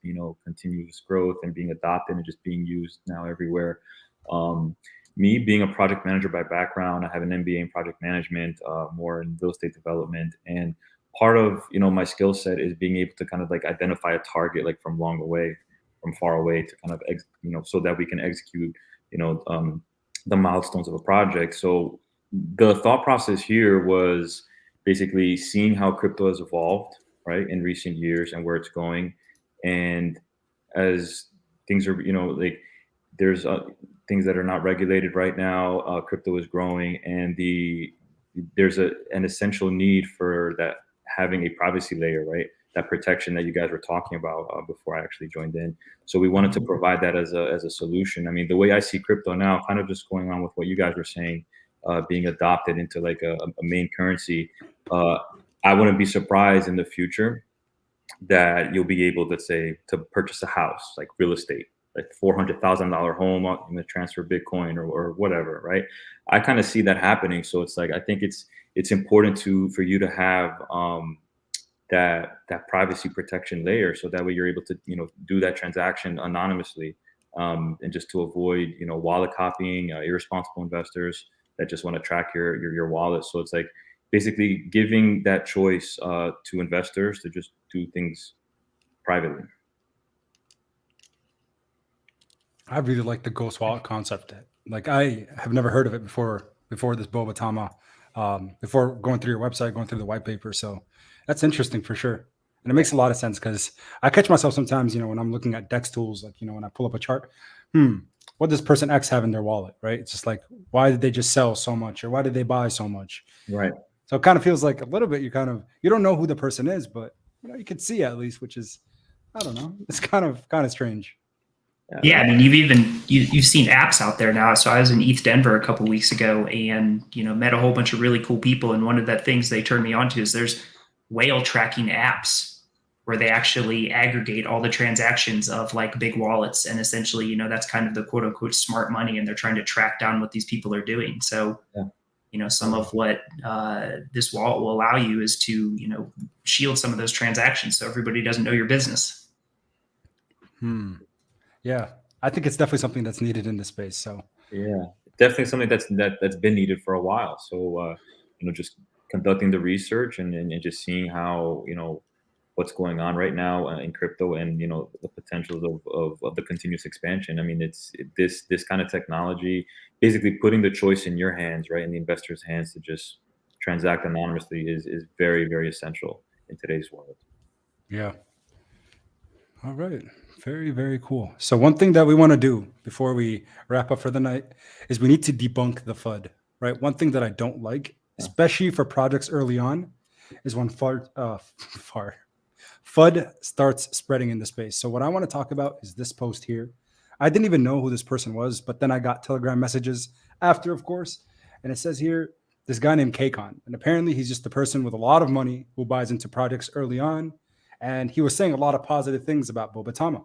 continuous growth and being adopted and just being used now everywhere. Me being a project manager by background, I have an MBA in project management, more in real estate development. And part of, my skill set is being able to kind of like identify a target, like from far away to kind of, so that we can execute, the milestones of a project. So the thought process here was basically seeing how crypto has evolved, right, in recent years and where it's going. And as things are, there's things that are not regulated right now. Crypto is growing, and there's an essential need for that, having a privacy layer, right? That protection that you guys were talking about before I actually joined in. So we wanted to provide that as a solution. The way I see crypto now, kind of just going on with what you guys were saying, being adopted into like a main currency. I wouldn't be surprised in the future that you'll be able to say to purchase a house, like real estate, like $400,000 home, I'm going to transfer Bitcoin or whatever, right? I kind of see that happening. So it's like, I think it's important for you to have that privacy protection layer, so that way you're able to do that transaction anonymously, and just to avoid wallet copying, irresponsible investors that just want to track your wallet. So it's like basically giving that choice to investors to just do things privately. I really like the ghost wallet concept. Like, I have never heard of it before this Boba Tama, before going through your website, going through the white paper. So that's interesting for sure. And it makes a lot of sense, because I catch myself sometimes, when I'm looking at DEX tools, like, when I pull up a chart, what does person X have in their wallet, right? It's just like, why did they just sell so much, or why did they buy so much? Right. So it kind of feels like a little bit, you don't know who the person is, but you can see at least, which is, I don't know, it's kind of strange. Yeah, you've seen apps out there now. So I was in ETH Denver a couple weeks ago, and met a whole bunch of really cool people. And one of the things they turned me on to is there's whale tracking apps where they actually aggregate all the transactions of like big wallets, and essentially that's kind of the quote unquote smart money, and they're trying to track down what these people are doing. So some of what this wallet will allow you is to shield some of those transactions, so everybody doesn't know your business. Yeah, I think it's definitely something that's needed in this space. So yeah, definitely something that's been needed for a while. So just conducting the research and just seeing how what's going on right now in crypto, and the potentials of the continuous expansion. It's this kind of technology, basically putting the choice in your hands, right, in the investor's hands, to just transact anonymously is very, very essential in today's world. Yeah. All right. Very, very cool. So one thing that we want to do before we wrap up for the night is we need to debunk the FUD, right? One thing that I don't like, especially for projects early on, is when FUD starts spreading in the space. So what I want to talk about is this post here. I didn't even know who this person was, but then I got Telegram messages after, of course. And it says here, this guy named Kcon. And apparently he's just a person with a lot of money who buys into projects early on. And he was saying a lot of positive things about Boba Tama.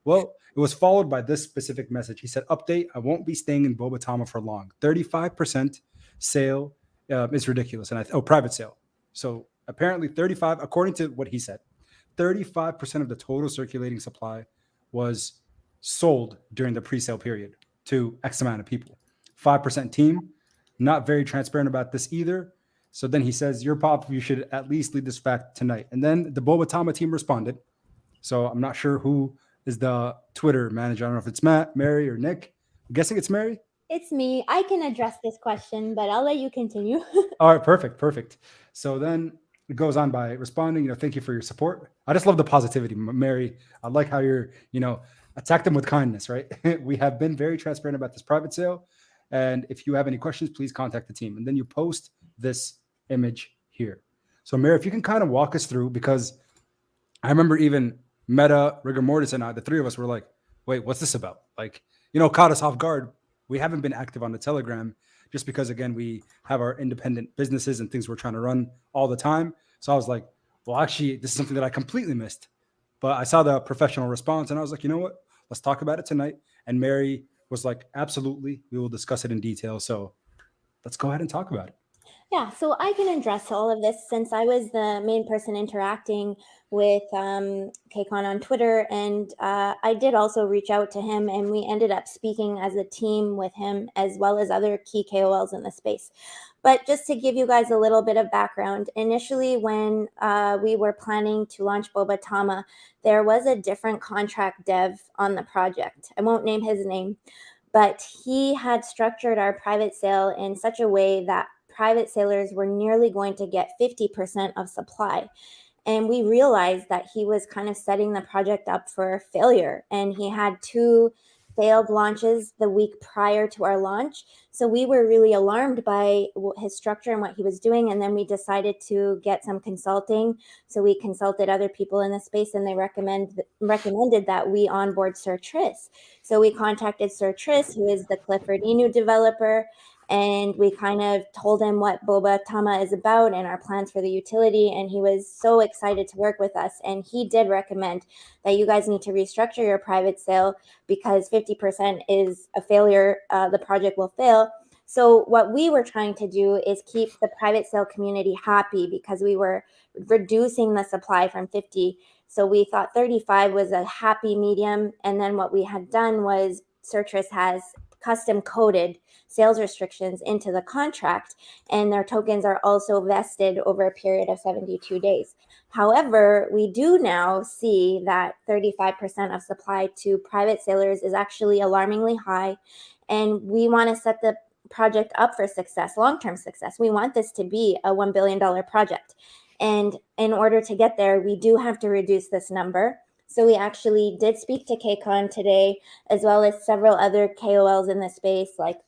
Well, it was followed by this specific message. He said, update, I won't be staying in Boba Tama for long. 35% sale is ridiculous. And private sale. So apparently 35, according to what he said, 35% of the total circulating supply was sold during the pre-sale period to X amount of people. 5% team, not very transparent about this either. So then he says, your pop, you should at least lead this fact tonight. And then the Boba Tama team responded. So I'm not sure who is the Twitter manager. I don't know if it's Matt, Mary, or Nick. I'm guessing it's Mary. It's me. I can address this question, but I'll let you continue. All right, perfect. So then it goes on by responding, thank you for your support. I just love the positivity, Mary. I like how you're, attack them with kindness, right? We have been very transparent about this private sale. And if you have any questions, please contact the team. And then you post this image here. So, Mary, if you can kind of walk us through, because I remember even Meta, Rigor Mortis, and I, the three of us were like, wait, what's this about? Like, caught us off guard. We haven't been active on the Telegram just because, again, we have our independent businesses and things we're trying to run all the time. So I was like, well, actually, this is something that I completely missed. But I saw the professional response and I was like, you know what? Let's talk about it tonight. And Mary was like, absolutely. We will discuss it in detail. So let's go ahead and talk about it. Yeah, so I can address all of this since I was the main person interacting with KCON on Twitter, and I did also reach out to him, and we ended up speaking as a team with him as well as other key KOLs in the space. But just to give you guys a little bit of background, initially when we were planning to launch Boba Tama, there was a different contract dev on the project. I won't name his name, but he had structured our private sale in such a way that private sailors were nearly going to get 50% of supply. And we realized that he was kind of setting the project up for failure. And he had 2 failed launches the week prior to our launch. So we were really alarmed by his structure and what he was doing. And then we decided to get some consulting. So we consulted other people in the space, and they recommended that we onboard Sir Tris. So we contacted Sir Tris, who is the Clifford Inu developer, and we kind of told him what Boba Tama is about and our plans for the utility. And he was so excited to work with us. And he did recommend that you guys need to restructure your private sale because 50% is a failure. The project will fail. So what we were trying to do is keep the private sale community happy because we were reducing the supply from 50. So we thought 35 was a happy medium. And then what we had done was Sir Tris has custom coded sales restrictions into the contract, and their tokens are also vested over a period of 72 days. However, we do now see that 35% of supply to private sailors is actually alarmingly high, and we want to set the project up for success, long-term success. We want this to be a $1 billion project. And in order to get there, we do have to reduce this number. So we actually did speak to KCON today, as well as several other KOLs in the space, like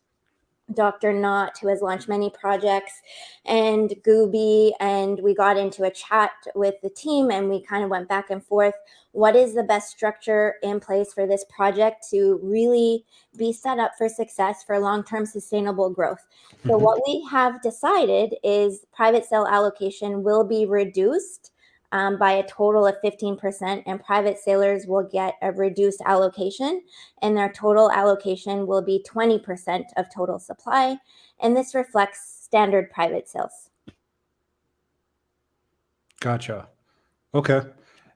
Dr. Knott, who has launched many projects, and Gooby, and we got into a chat with the team and we kind of went back and forth. What is the best structure in place for this project to really be set up for success for long-term sustainable growth? So what we have decided is private sale allocation will be reduced by a total of 15%, and private sailors will get a reduced allocation, and their total allocation will be 20% of total supply, and this reflects standard private sales. Gotcha. Okay.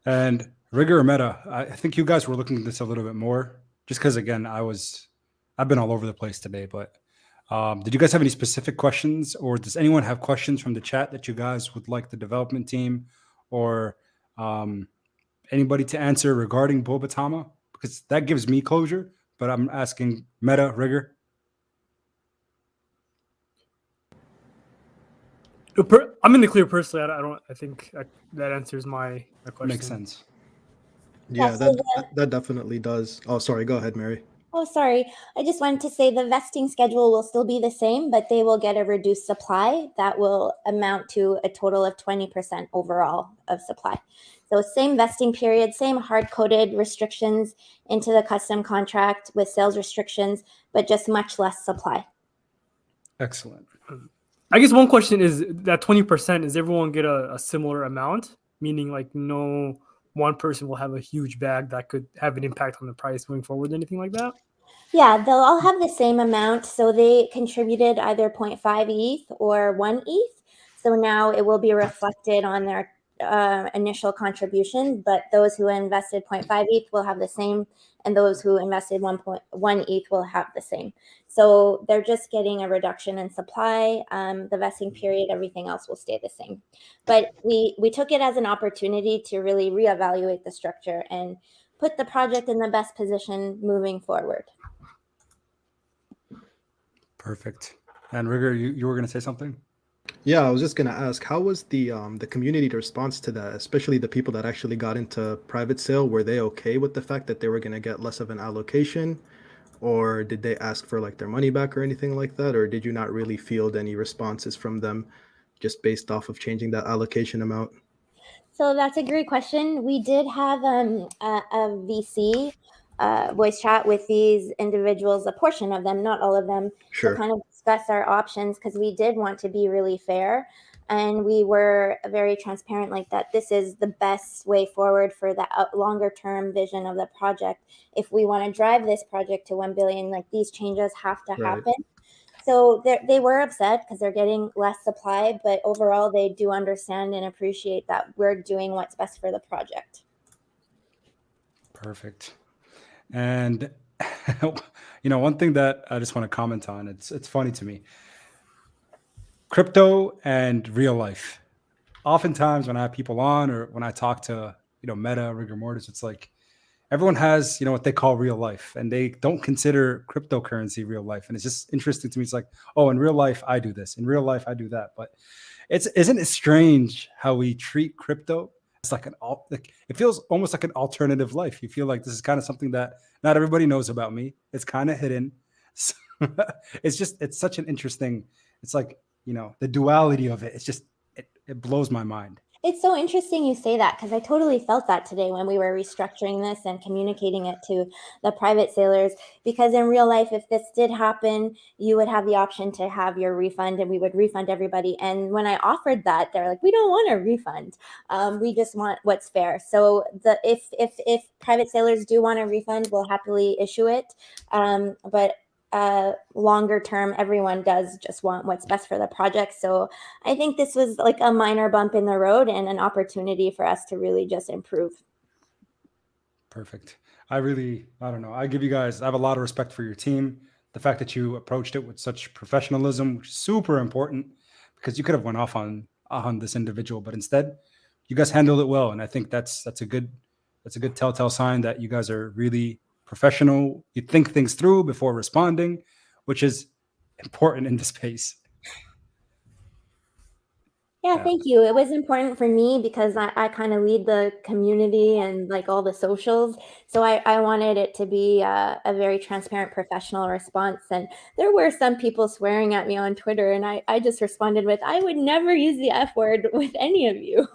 And Rigor or Meta, I think you guys were looking at this a little bit more, just because, again, I've been all over the place today, but did you guys have any specific questions, or does anyone have questions from the chat that you guys would like the development team or anybody to answer regarding Boba Tama? Because that gives me closure, but I'm asking Meta, Rigor. I'm in the clear personally. I think that answers my question. Makes sense. Yeah, so that definitely does. Oh, sorry. Go ahead, Mary. Oh, sorry. I just wanted to say the vesting schedule will still be the same, but they will get a reduced supply that will amount to a total of 20% overall of supply. So same vesting period, same hard-coded restrictions into the custom contract with sales restrictions, but just much less supply. Excellent. I guess one question is that 20%, does everyone get a similar amount? Meaning like no one person will have a huge bag that could have an impact on the price moving forward, anything like that? Yeah, they'll all have the same amount. So they contributed either 0.5 ETH or 1 ETH. So now it will be reflected on their initial contribution, but those who invested 0.5 ETH will have the same, and those who invested 1.1 ETH will have the same. So they're just getting a reduction in supply. The vesting period, everything else will stay the same. But we took it as an opportunity to really reevaluate the structure and put the project in the best position moving forward. Perfect. And Rigor, you were going to say something? Yeah, I was just gonna ask, how was the community response to that, especially the people that actually got into private sale? Were they okay with the fact that they were gonna get less of an allocation, or did they ask for like their money back or anything like that, or did you not really field any responses from them just based off of changing that allocation amount? So that's a great question. We did have a VC voice chat with these individuals, a portion of them, not all of them, to Sure. kind of discuss our options because we did want to be really fair. And we were very transparent, like that this is the best way forward for the longer term vision of the project. If we want to drive this project to 1 billion, like these changes have to Right. happen. So they were upset because they're getting less supply, but overall they do understand and appreciate that we're doing what's best for the project. Perfect. And one thing that I just want to comment on, it's funny to me. Crypto and real life. Oftentimes when I have people on or when I talk to, Meta, rigor mortis, it's like everyone has, what they call real life and they don't consider cryptocurrency real life. And it's just interesting to me. It's like, oh, in real life, I do this. In real life, I do that. But isn't it strange how we treat crypto? It's like it feels almost like an alternative life. You feel like this is kind of something that not everybody knows about me. It's kind of hidden. So, it's such an interesting, it's like, the duality of it. It's just, it blows my mind. It's so interesting you say that because I totally felt that today when we were restructuring this and communicating it to the private sailors. Because in real life, if this did happen, you would have the option to have your refund and we would refund everybody. And when I offered that, they're like, we don't want a refund. We just want what's fair. So if private sailors do want a refund, we'll happily issue it. But longer term, everyone does just want what's best for the project. So I think this was like a minor bump in the road and an opportunity for us to really just improve. Perfect. I don't know. I have a lot of respect for your team. The fact that you approached it with such professionalism, which is super important because you could have went off on this individual, but instead you guys handled it well. And I think that's a good telltale sign that you guys are really professional. You think things through before responding, which is important in this space. Yeah, thank you. It was important for me because I kind of lead the community and like all the socials. So I wanted it to be a very transparent, professional response. And there were some people swearing at me on Twitter, and I just responded with, I would never use the F word with any of you.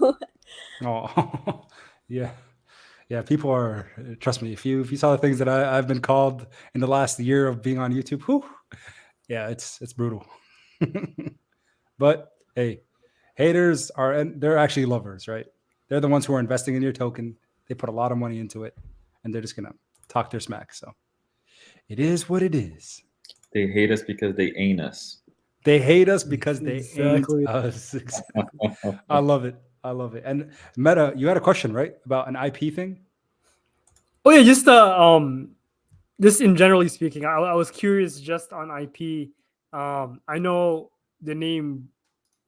Oh, yeah. Yeah, people are, trust me, if you saw the things that I've been called in the last year of being on YouTube, whew, yeah, it's brutal. But hey, haters they're actually lovers, right? They're the ones who are investing in your token. They put a lot of money into it and they're just gonna talk their smack. So it is what it is. They hate us because they ain't us. They hate us because they Exactly. ain't us. Exactly. I love it. And Meta, you had a question, right? About an IP thing? Oh yeah, just in generally speaking, I was curious just on IP. I know the name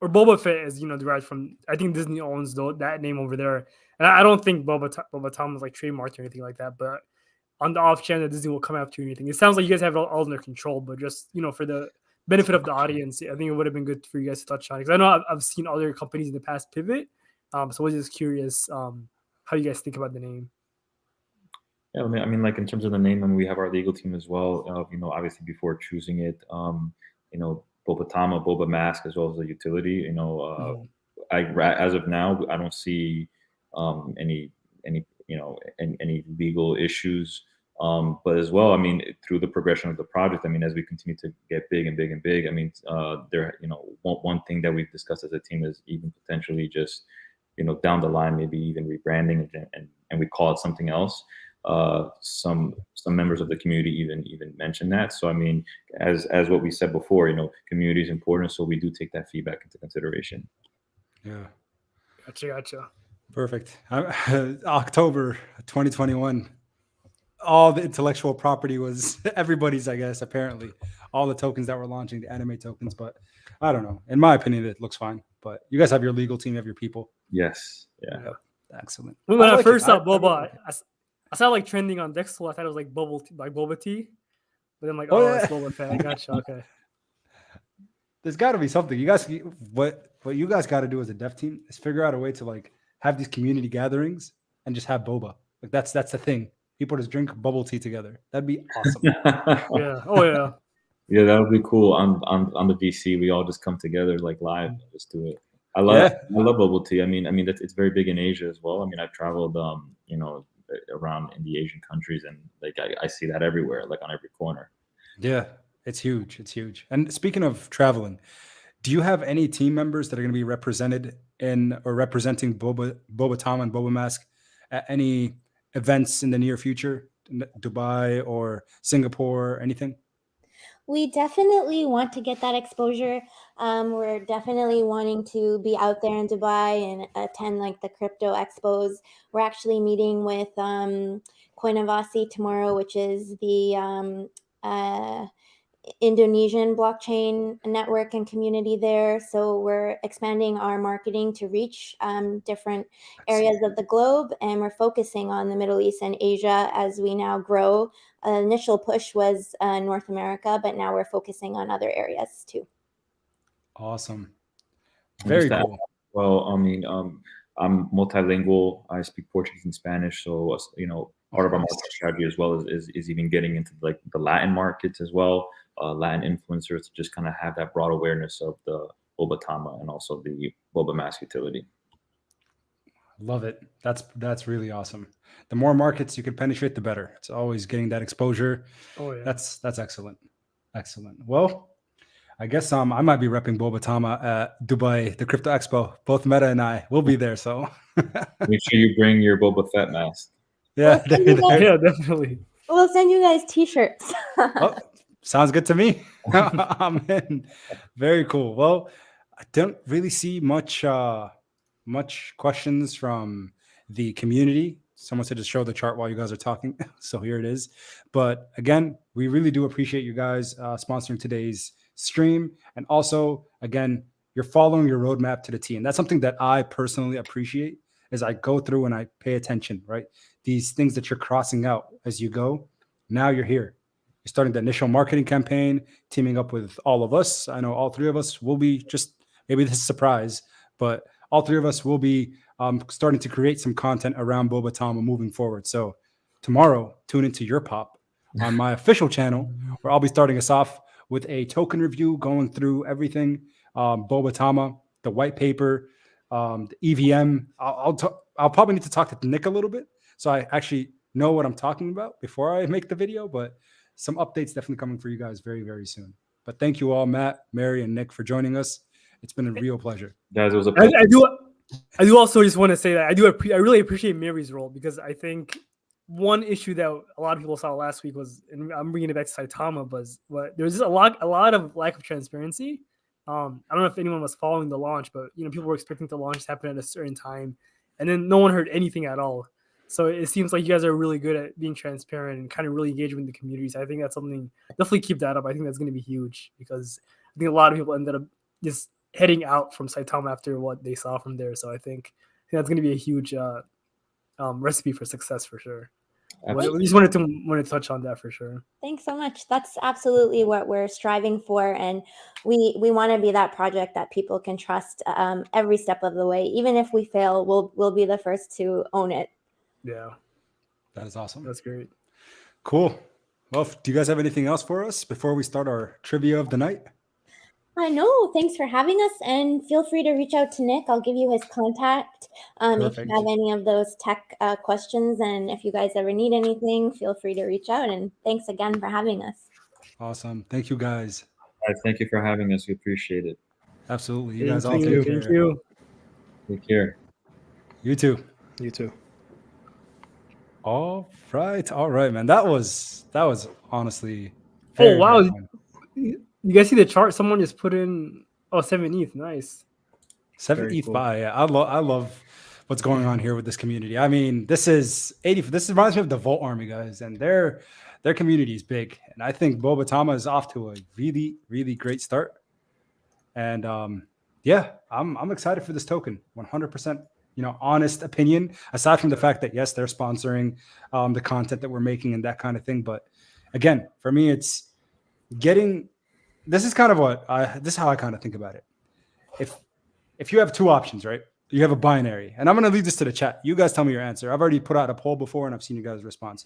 or Boba Fett is derived from, I think Disney owns that name over there, and I don't think Boba Tama is like trademarked or anything like that. But on the off chance that Disney will come after you or anything, it sounds like you guys have it all under control. But just for the benefit of the audience, I think it would have been good for you guys to touch on because I know I've seen other companies in the past pivot. So I was just curious how you guys think about the name. Yeah, I mean, like in terms of the name, I mean, we have our legal team as well. Obviously before choosing it, Bobatama, Boba Mask, as well as the utility. As of now, I don't see any legal issues. But as well, I mean, through the progression of the project, I mean, as we continue to get big and big and big, I mean, one thing that we've discussed as a team is even potentially just down the line, maybe even rebranding and we call it something else. Some members of the community even mentioned that. So I mean, as what we said before, community is important, so we do take that feedback into consideration. Yeah. Gotcha. Perfect. October 2021. All the intellectual property was everybody's, I guess, apparently. All the tokens that were launching, the anime tokens, but I don't know. In my opinion, it looks fine. But you guys have your legal team, you have your people. Yes. Yeah. Yep. Excellent. When I first saw Boba, I saw like trending on Dexel. I thought it was like Boba tea, but then like, it's Boba Fett. I gotcha. Okay. there's got to be something. You guys, what you guys got to do as a dev team is figure out a way to like have these community gatherings and just have boba. Like that's the thing. People just drink bubble tea together. That'd be awesome. Yeah. Oh yeah. Yeah, that would be cool. On the VC, we all just come together like live and just do it. I love bubble tea. I mean it's very big in Asia as well. I mean, I've traveled around in the Asian countries, and like I see that everywhere, like on every corner. Yeah, it's huge. It's huge. And speaking of traveling, do you have any team members that are going to be represented in or representing Boba Tama and Boba Mask at any events in the near future, in Dubai or Singapore, anything? We definitely want to get that exposure. We're definitely wanting to be out there in Dubai and attend like the crypto expos. We're actually meeting with Coinavasi tomorrow, which is the Indonesian blockchain network and community there. So we're expanding our marketing to reach different areas of the globe, and we're focusing on the Middle East and Asia as we now grow. Initial push was North America, but now we're focusing on other areas too. Awesome. And Very just to add, cool. well, I mean, I'm multilingual. I speak Portuguese and Spanish, so part of our market strategy as well is even getting into like the Latin markets as well, Latin influencers to just kind of have that broad awareness of the Bobatama and also the Boba Mask utility. Love it. That's really awesome. The more markets you can penetrate, the better. It's always getting that exposure. Oh yeah. That's excellent. Excellent. Well, I guess I might be repping Bobatama at Dubai, the Crypto Expo. Both Meta and I will be there. So Make sure you bring your Boba Fett mask. yeah, Yeah, definitely. We'll send you guys t-shirts. Oh, sounds good to me. I'm in. Very cool. Well, I don't really see much questions from the community. Someone said just show the chart while you guys are talking. So here it is. But again, we really do appreciate you guys sponsoring today's stream. And also, again, you're following your roadmap to the T. And that's something that I personally appreciate as I go through and I pay attention, right? These things that you're crossing out as you go. Now you're here. You're starting the initial marketing campaign, teaming up with all of us. I know all three of us will be maybe this is a surprise, but all three of us will be starting to create some content around Boba Tama moving forward. So tomorrow, tune into Your Pop on my official channel, where I'll be starting us off with a token review, going through everything, Boba Tama, the white paper, the EVM. I'll probably need to talk to Nick a little bit, so I actually know what I'm talking about before I make the video, but some updates definitely coming for you guys very, very soon. But thank you all, Matt, Mary, and Nick, for joining us. It's been a real pleasure. Guys, it was a pleasure. I do also just want to say that I really appreciate Mary's role, because I think one issue that a lot of people saw last week was, and I'm bringing it back to Saitama, was there was just a lot of lack of transparency. I don't know if anyone was following the launch, but people were expecting the launch to happen at a certain time, and then no one heard anything at all. So it seems like you guys are really good at being transparent and kind of really engaging with the communities. I think that's something, definitely keep that up. I think that's going to be huge, because I think a lot of people ended up just heading out from Saitama after what they saw from there. So I think that's going to be a huge recipe for success for sure. I just wanted to touch on that for sure. Thanks so much. That's absolutely what we're striving for, and we want to be that project that people can trust every step of the way. Even if we fail, we'll be the first to own it. Yeah, that is awesome. That's great. Cool. Well, do you guys have anything else for us before we start our trivia of the night? No, thanks for having us, and feel free to reach out to Nick. I'll give you his contact if you have any of those tech questions, and if you guys ever need anything, feel free to reach out, and thanks again for having us. Awesome. Thank you, guys. Thank you for having us. We appreciate it. Absolutely. You guys all take care. Thank you. Take care. You too. You too. All right, man. That was honestly very, wow. You guys see the chart? Someone just put in 7 ETH. Nice. 7 ETH buy. Yeah, I love what's going on here with this community. I mean, this reminds me of the Volt Army, guys, and their community is big. And I think Boba Tama is off to a really, really great start. And yeah, I'm excited for this token. 100%. Honest opinion, aside from the fact that, yes, they're sponsoring the content that we're making and that kind of thing. But again, for me, it's getting this is kind of this is how I kind of think about it. If you have two options, right? You have a binary, and I'm going to leave this to the chat. You guys tell me your answer. I've already put out a poll before, and I've seen you guys' response.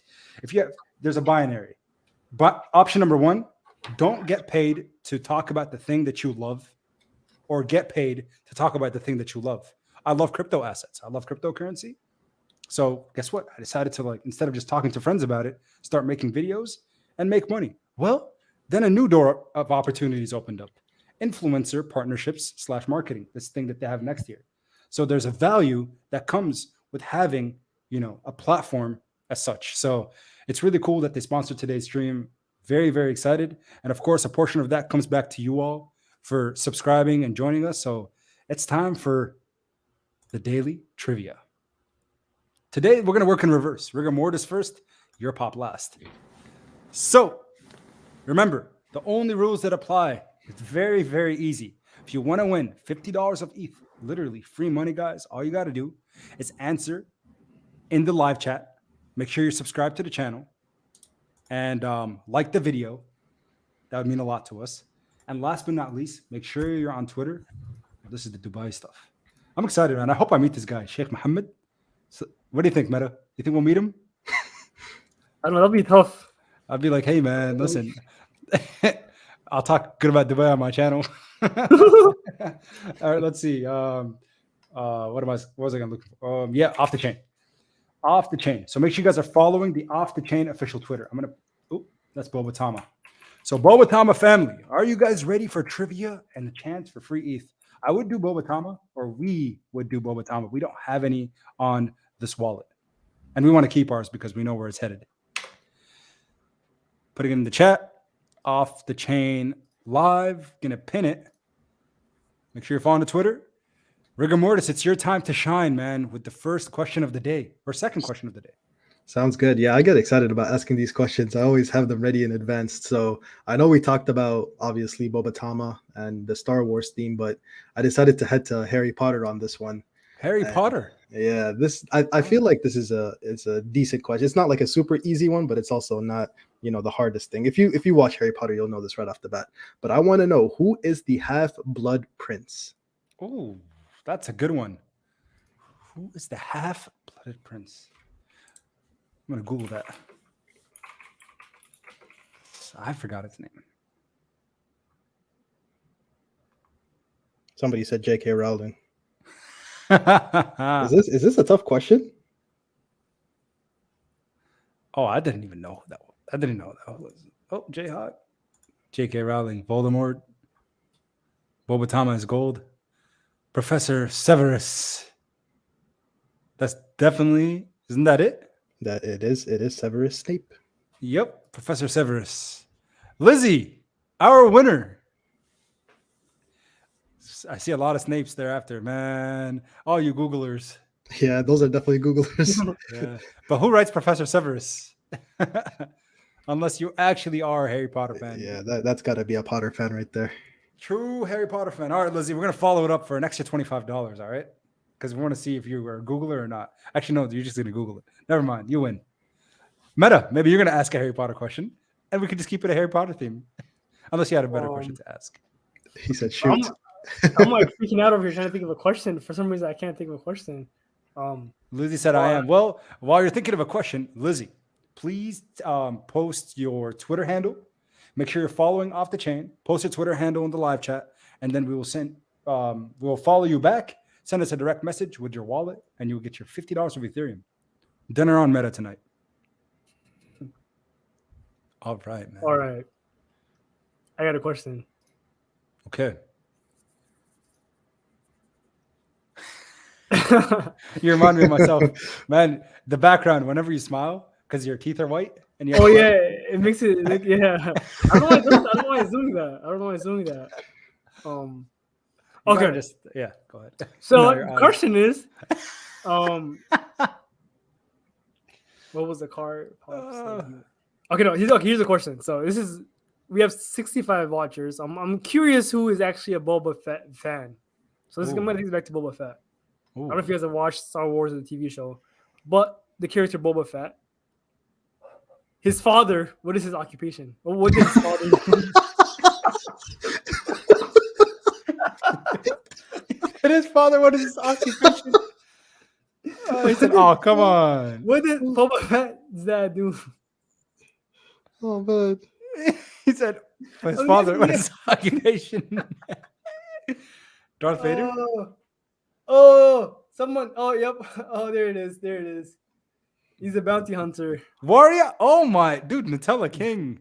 There's a binary, but option number one, don't get paid to talk about the thing that you love, or get paid to talk about the thing that you love. I love crypto assets. I love cryptocurrency. So guess what? I decided to, instead of just talking to friends about it, start making videos and make money. Well, then a new door of opportunities opened up. Influencer partnerships / marketing, this thing that they have next year. So there's a value that comes with having, a platform as such. So it's really cool that they sponsored today's stream. Very, very excited. And of course, a portion of that comes back to you all for subscribing and joining us. So it's time for the daily trivia. Today, we're going to work in reverse. Rigor mortis first, your pop last. So remember, the only rules that apply, it's very, very easy. If you want to win $50 of ETH, literally free money, guys, all you got to do is answer in the live chat. Make sure you're subscribed to the channel and like the video. That would mean a lot to us. And last but not least, make sure you're on Twitter. This is the Dubai stuff. I'm excited, man. I hope I meet this guy, Sheikh Mohammed. So, what do you think, Meta? You think we'll meet him? I don't know. That'll be tough. I'd be like, hey, man, listen. I'll talk good about Dubai on my channel. All right, let's see. What was I going to look for? Yeah, off the chain. Off the chain. So make sure you guys are following the off the chain official Twitter. That's Boba Tama. So Boba Tama family, are you guys ready for trivia and the chance for free ETH? I would do Boba Tama, or we would do Boba Tama. We don't have any on this wallet. And we want to keep ours because we know where it's headed. Putting it in the chat. Off the chain live. Gonna pin it. Make sure you're following the Twitter. Rigor mortis, it's your time to shine, man, with the first question of the day, or second question of the day. Sounds good. Yeah, I get excited about asking these questions. I always have them ready in advance. So I know we talked about, obviously, Boba Tama and the Star Wars theme, but I decided to head to Harry Potter on this one. Harry Potter. Yeah, I feel like this is a decent question. It's not like a super easy one, but it's also not, the hardest thing. If you watch Harry Potter, you'll know this right off the bat. But I want to know, who is the Half-Blood Prince? Oh, that's a good one. Who is the Half-Blooded Prince? I'm going to Google that. I forgot its name. Somebody said J.K. Rowling. Is this a tough question? Oh, I didn't even know that. I didn't know that was. Oh, J-Hawk. J.K. Rowling, Voldemort. Boba Tama is gold. Professor Severus. That's definitely, isn't that it? That it is Severus Snape. Yep, Professor Severus. Lizzie, our winner. I see a lot of Snapes thereafter, man. All you Googlers. Yeah, those are definitely Googlers. Yeah. But who writes Professor Severus? Unless you actually are a Harry Potter fan. Yeah, that's got to be a Potter fan right there. True Harry Potter fan. All right, Lizzie, we're going to follow it up for an extra $25, all right? Because we want to see if you are a Googler or not. Actually, no, you're just going to Google it. Never mind. You win. Meta, maybe you're going to ask a Harry Potter question, and we could just keep it a Harry Potter theme. Unless you had a better question to ask. He said, shoot. I'm like freaking out over here trying to think of a question. For some reason, I can't think of a question. Lizzie said, I am. Well, while you're thinking of a question, Lizzie, please post your Twitter handle. Make sure you're following Off the Chain. Post your Twitter handle in the live chat, and then we will send. We'll follow you back. Send us a direct message with your wallet, and you'll get your $50 of Ethereum. Dinner on Meta tonight. All right, man. All right. I got a question. Okay. You remind me of myself, man. The background, whenever you smile, because your teeth are white, and you. Oh yeah, it makes it. Yeah, I don't know why it's doing that. Okay, go ahead. So the question is, what was the card? Okay, no. Here's the question. So we have 65 watchers. I'm curious who is actually a Boba Fett fan. So I'm gonna take it back to Boba Fett. I don't know if you guys have watched Star Wars or the TV show, but the character Boba Fett, his father, what is his occupation? What did his father do? And his father, what is his occupation? He said, "Oh, come on." What did Boba Fett's dad do? Oh man. He said, "His I'm father, what guessing is his occupation?" Darth Vader. Someone. Oh, yep. Oh, there it is. There it is. He's a bounty hunter. Warrior. Oh my, dude, Nutella King.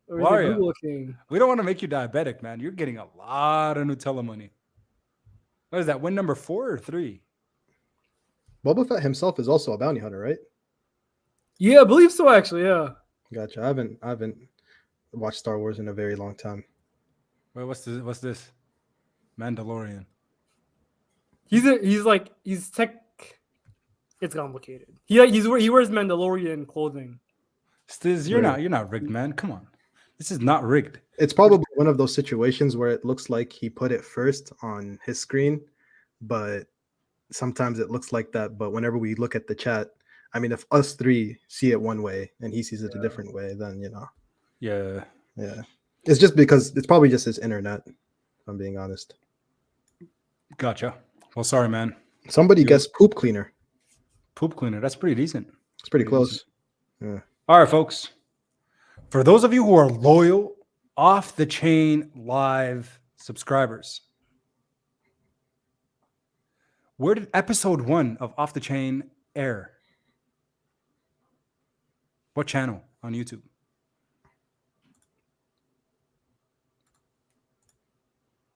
Or is it Wario. Google King? We don't want to make you diabetic, man. You're getting a lot of Nutella money. What is that? Win number 4 or 3? Boba Fett himself is also a bounty hunter, right? Yeah, I believe so. Actually, yeah. Gotcha. I haven't watched Star Wars in a very long time. Wait, what's this? Mandalorian. He's tech. It's complicated. He wears Mandalorian clothing. Stiz, you're not rigged, man. Come on. This is not rigged. It's probably one of those situations where it looks like he put it first on his screen, but sometimes it looks like that. But whenever we look at the chat, I mean, if us three see it one way and he sees it a different way, then Yeah. It's just because it's probably just his internet, if I'm being honest. Gotcha. Well, sorry, man. Somebody guessed poop cleaner. Poop cleaner. That's pretty decent. It's pretty close. Yeah. All right, folks. For those of you who are loyal Off the Chain Live subscribers, where did episode 1 of Off the Chain air? What channel on YouTube?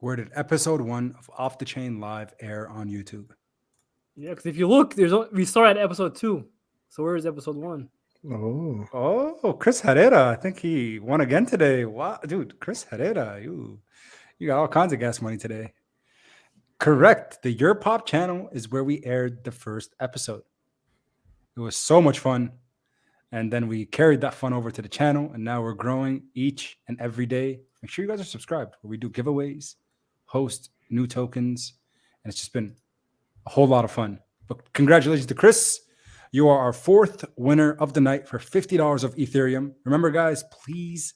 Where did episode 1 of Off the Chain Live air on YouTube? Yeah, because if you look, we start at episode 2. So where is episode 1? Oh, Chris Herrera. I think he won again today. Wow, dude, Chris Herrera, you got all kinds of gas money today. Correct. The Your Pop channel is where we aired the first episode. It was so much fun. And then we carried that fun over to the channel, and now we're growing each and every day. Make sure you guys are subscribed, where we do giveaways, host new tokens, and it's just been a whole lot of fun. But congratulations to Chris. You are our 4th winner of the night for $50 of Ethereum. Remember, guys, please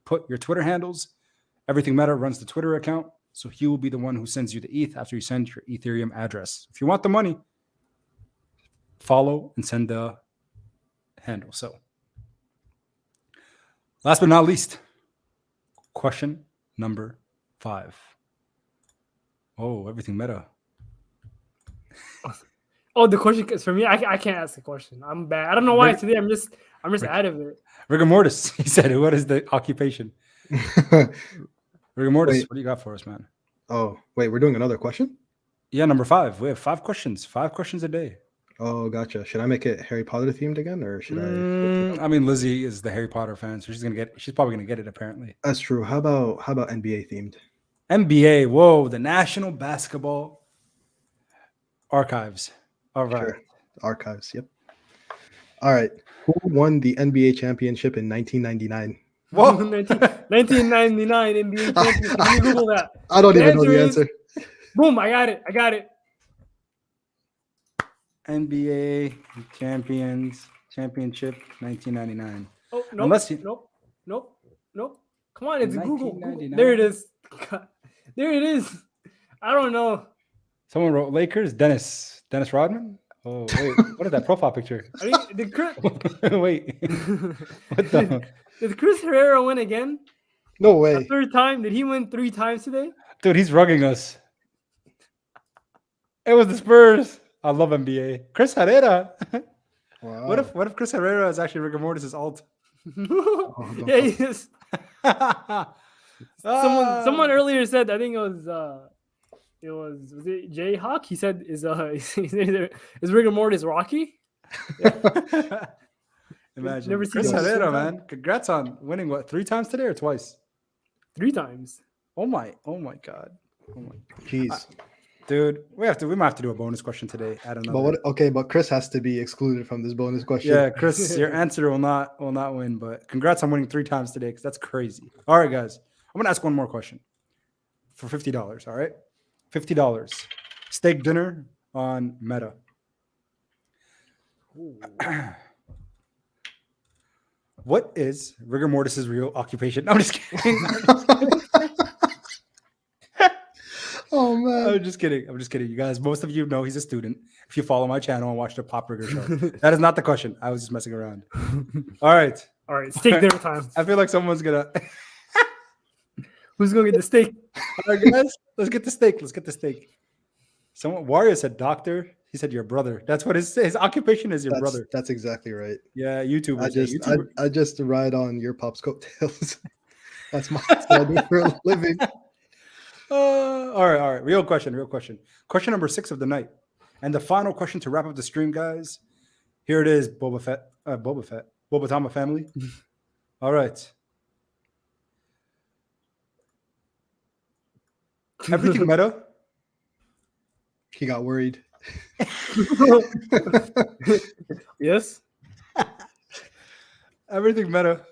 put your Twitter handles. Everything Meta runs the Twitter account, so he will be the one who sends you the ETH after you send your Ethereum address. If you want the money, follow and send the handle. So, last but not least, question number 5. Oh, everything Meta. Oh, the question is for me. I can't ask the question. I'm bad. I don't know why today. I'm just out of it. Rigor mortis. He said, "What is the occupation?" Rigor mortis. Wait. What do you got for us, man? Oh, wait, we're doing another question? Yeah, number 5. We have 5 questions. 5 questions a day. Oh, gotcha. Should I make it Harry Potter themed again, or should I? I mean, Lizzie is the Harry Potter fan, so she's probably gonna get it. Apparently, That's true. How about NBA themed? NBA. Whoa, the National Basketball Archives. All right. Sure. Archives. Yep. All right. Who won the NBA championship in 1999? Whoa. 1999 NBA championship. Let me Google that. I don't The even know the answer answer. Boom! I got it. NBA championship 1999. Oh no! Unless Nope. Come on, it's Google. 1999. There it is. There it is. I don't know. Someone wrote Lakers. Dennis Rodman. Oh wait, what is that profile picture? Did Chris, Wait, what the? did Chris Herrera win again? No A way. third time? Did he win 3 times today? Dude, he's rugging us. It was the Spurs. I love NBA. Chris Herrera. Wow. What if Chris Herrera is actually rigor mortis' alt? don't Yeah, he is. Someone earlier said, I think was it Jay Hawk? He said, is rigor mortis Rocky? Imagine. Never seen Chris those. Herrera, man. Congrats on winning what, 3 times today or twice? 3 times. Oh my god. Jeez. Dude, we might have to do a bonus question today. I don't know. But but Chris has to be excluded from this bonus question. Yeah, Chris, your answer will not win, but congrats on winning 3 times today, because that's crazy. All right, guys. I'm gonna ask one more question for $50. All right. $50. Steak dinner on Meta. What is rigor mortis's real occupation? No, I'm just kidding. Oh man. I'm just kidding. I'm just kidding. You guys, most of you know he's a student. If you follow my channel and watch the Pop Rigor show, that is not the question. I was just messing around. All right. All right, steak dinner time. I feel like someone's gonna. Who's gonna get the steak? All right, guys, let's get the steak. Let's get the steak. Someone, Wario said doctor. He said your brother. That's what his occupation is. Your brother. That's exactly right. Yeah, YouTuber. I just ride on your pop's coattails. That's my what I do for a living. All right. Real question. Question number 6 of the night, and the final question to wrap up the stream, guys. Here it is, Boba Tama family. All right. Everything meta. He got worried. Yes. Everything meta.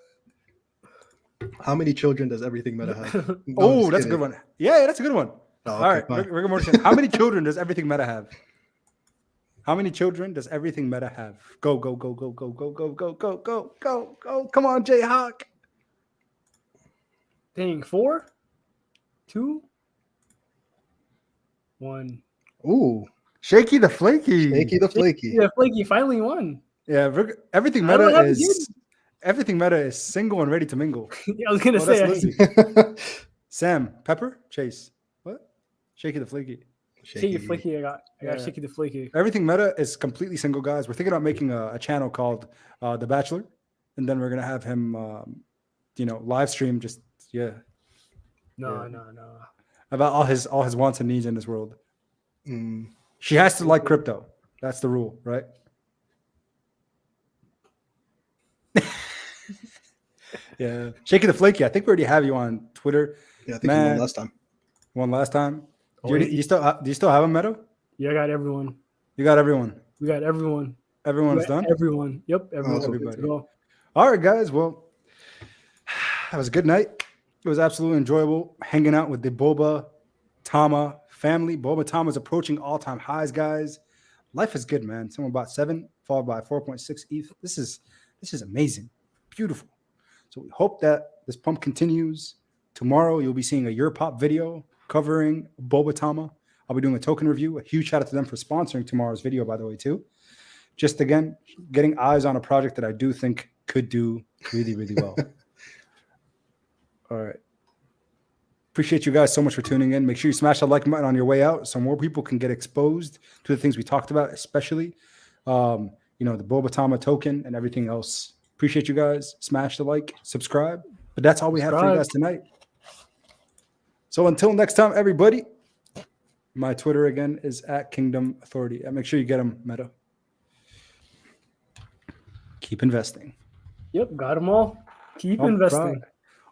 How many children does everything meta have? No, Oh, I'm that's a kidding. good one. Yeah, that's a good one. Oh, All okay, right. fine. Rigor mortis. How many children does everything meta have? How many children does everything meta have? Go. Come on, Jayhawk. Dang, 4, 2, 1. Ooh, Shaky the Flaky. Shaky the Flaky. Yeah, Flaky finally won. Yeah, everything I don't meta know, is everything meta is single and ready to mingle. Yeah, I was gonna Oh, that's say. Lizzie. Sam, Pepper, Chase. What? Shaky the Flaky. Shaky Flaky. I got Yeah. Shaky the Flaky. Everything meta is completely single, guys. We're thinking about making a channel called The Bachelor, and then we're gonna have him, live stream. Just No. about all his wants and needs in this world. Mm. She has to like crypto. That's the rule, right? Yeah, Shaky the Flaky. I think we already have you on Twitter. Yeah, I think he won last time. One last time. Oh, Do you still have a meta? Yeah, I got everyone. You got everyone. We got everyone. Everyone's We got done. Everyone. Yep. Everyone. Awesome. Good to go. All right, guys. Well, that was a good night. It was absolutely enjoyable hanging out with the Boba Tama family. Boba Tama is approaching all-time highs, guys. Life is good, man. Someone bought 7, followed by 4.6 ETH. This is amazing, beautiful. So we hope that this pump continues. Tomorrow you'll be seeing a Your Pop video covering Boba Tama. I'll be doing a token review. A huge shout out to them for sponsoring tomorrow's video, by the way, too. Just again, getting eyes on a project that I do think could do really, really well. All right. Appreciate you guys so much for tuning in. Make sure you smash the like button on your way out so more people can get exposed to the things we talked about, especially the Boba Tama token and everything else. Appreciate you guys. Smash the like, subscribe. But that's all we have for you guys tonight. So until next time, everybody, my Twitter again is @Kingdom Authority. And make sure you get them, Meta. Keep investing. Yep. Got them all. Keep investing.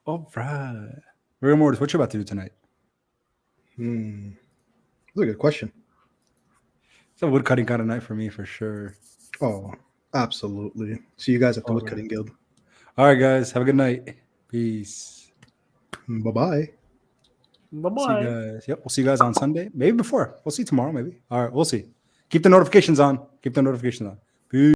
All right. Rigor mortis, what you about to do tonight? That's a good question. It's a woodcutting kind of night for me, for sure. Oh, absolutely. See you guys at the Woodcutting Guild. All right, guys. Have a good night. Peace. Bye-bye. Bye-bye. See you guys. Yep. We'll see you guys on Sunday. Maybe before. We'll see tomorrow, maybe. All right. We'll see. Keep the notifications on.